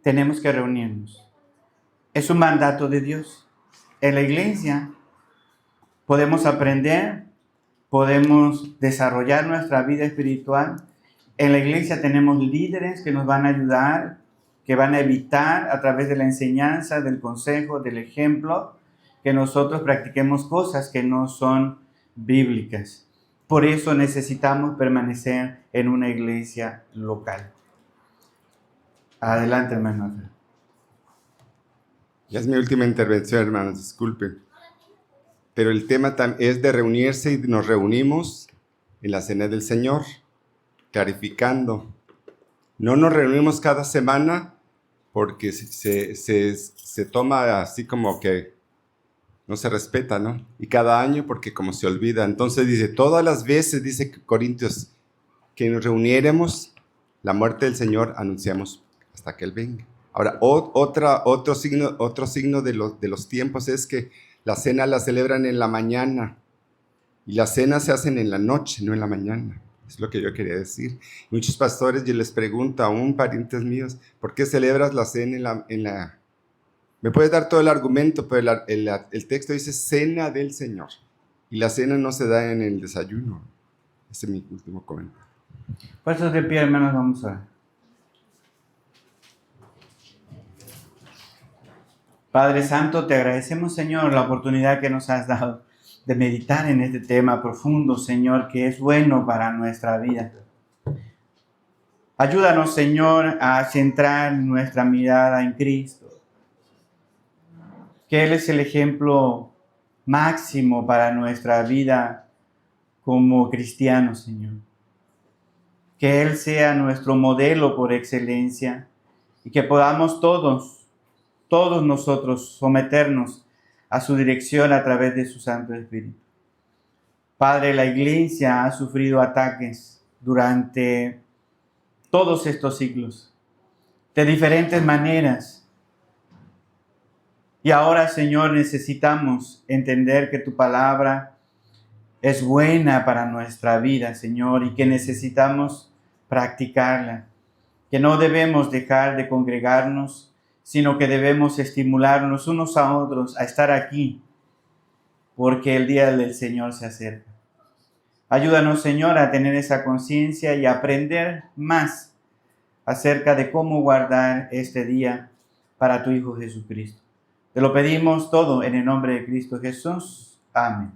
tenemos que reunirnos. Es un mandato de Dios. En la iglesia podemos aprender, podemos desarrollar nuestra vida espiritual. En la iglesia tenemos líderes que nos van a ayudar, que van a evitar a través de la enseñanza, del consejo, del ejemplo, que nosotros practiquemos cosas que no son bíblicas. Por eso necesitamos permanecer en una iglesia local. Adelante, hermano. Ya es mi última intervención, hermanos, disculpen. Pero el tema es de reunirse y nos reunimos en la Cena del Señor, clarificando. No nos reunimos cada semana porque se toma así como que no se respeta, ¿no? Y cada año porque como se olvida. Entonces dice, todas las veces, dice Corintios, que nos reuniéramos, la muerte del Señor anunciamos hasta que Él venga. Ahora, otro signo de los tiempos es que la cena la celebran en la mañana y las cenas se hacen en la noche, no en la mañana. Es lo que yo quería decir. Muchos pastores, yo les pregunto, aún parientes míos, ¿por qué celebras la cena en la... Me puedes dar todo el argumento, pero el texto dice cena del Señor. Y la cena no se da en el desayuno. Ese es mi último comentario. Puestos de pie, hermanos, vamos a... Padre Santo, te agradecemos, Señor, la oportunidad que nos has dado de meditar en este tema profundo, Señor, que es bueno para nuestra vida. Ayúdanos, Señor, a centrar nuestra mirada en Cristo, que Él es el ejemplo máximo para nuestra vida como cristianos, Señor. Que Él sea nuestro modelo por excelencia y que podamos todos nosotros someternos a su dirección a través de su Santo Espíritu. Padre, la iglesia ha sufrido ataques durante todos estos siglos, de diferentes maneras. Y ahora, Señor, necesitamos entender que tu palabra es buena para nuestra vida, Señor, y que necesitamos practicarla, que no debemos dejar de congregarnos, sino que debemos estimularnos unos a otros a estar aquí, porque el día del Señor se acerca. Ayúdanos, Señor, a tener esa conciencia y a aprender más acerca de cómo guardar este día para tu Hijo Jesucristo. Te lo pedimos todo en el nombre de Cristo Jesús. Amén.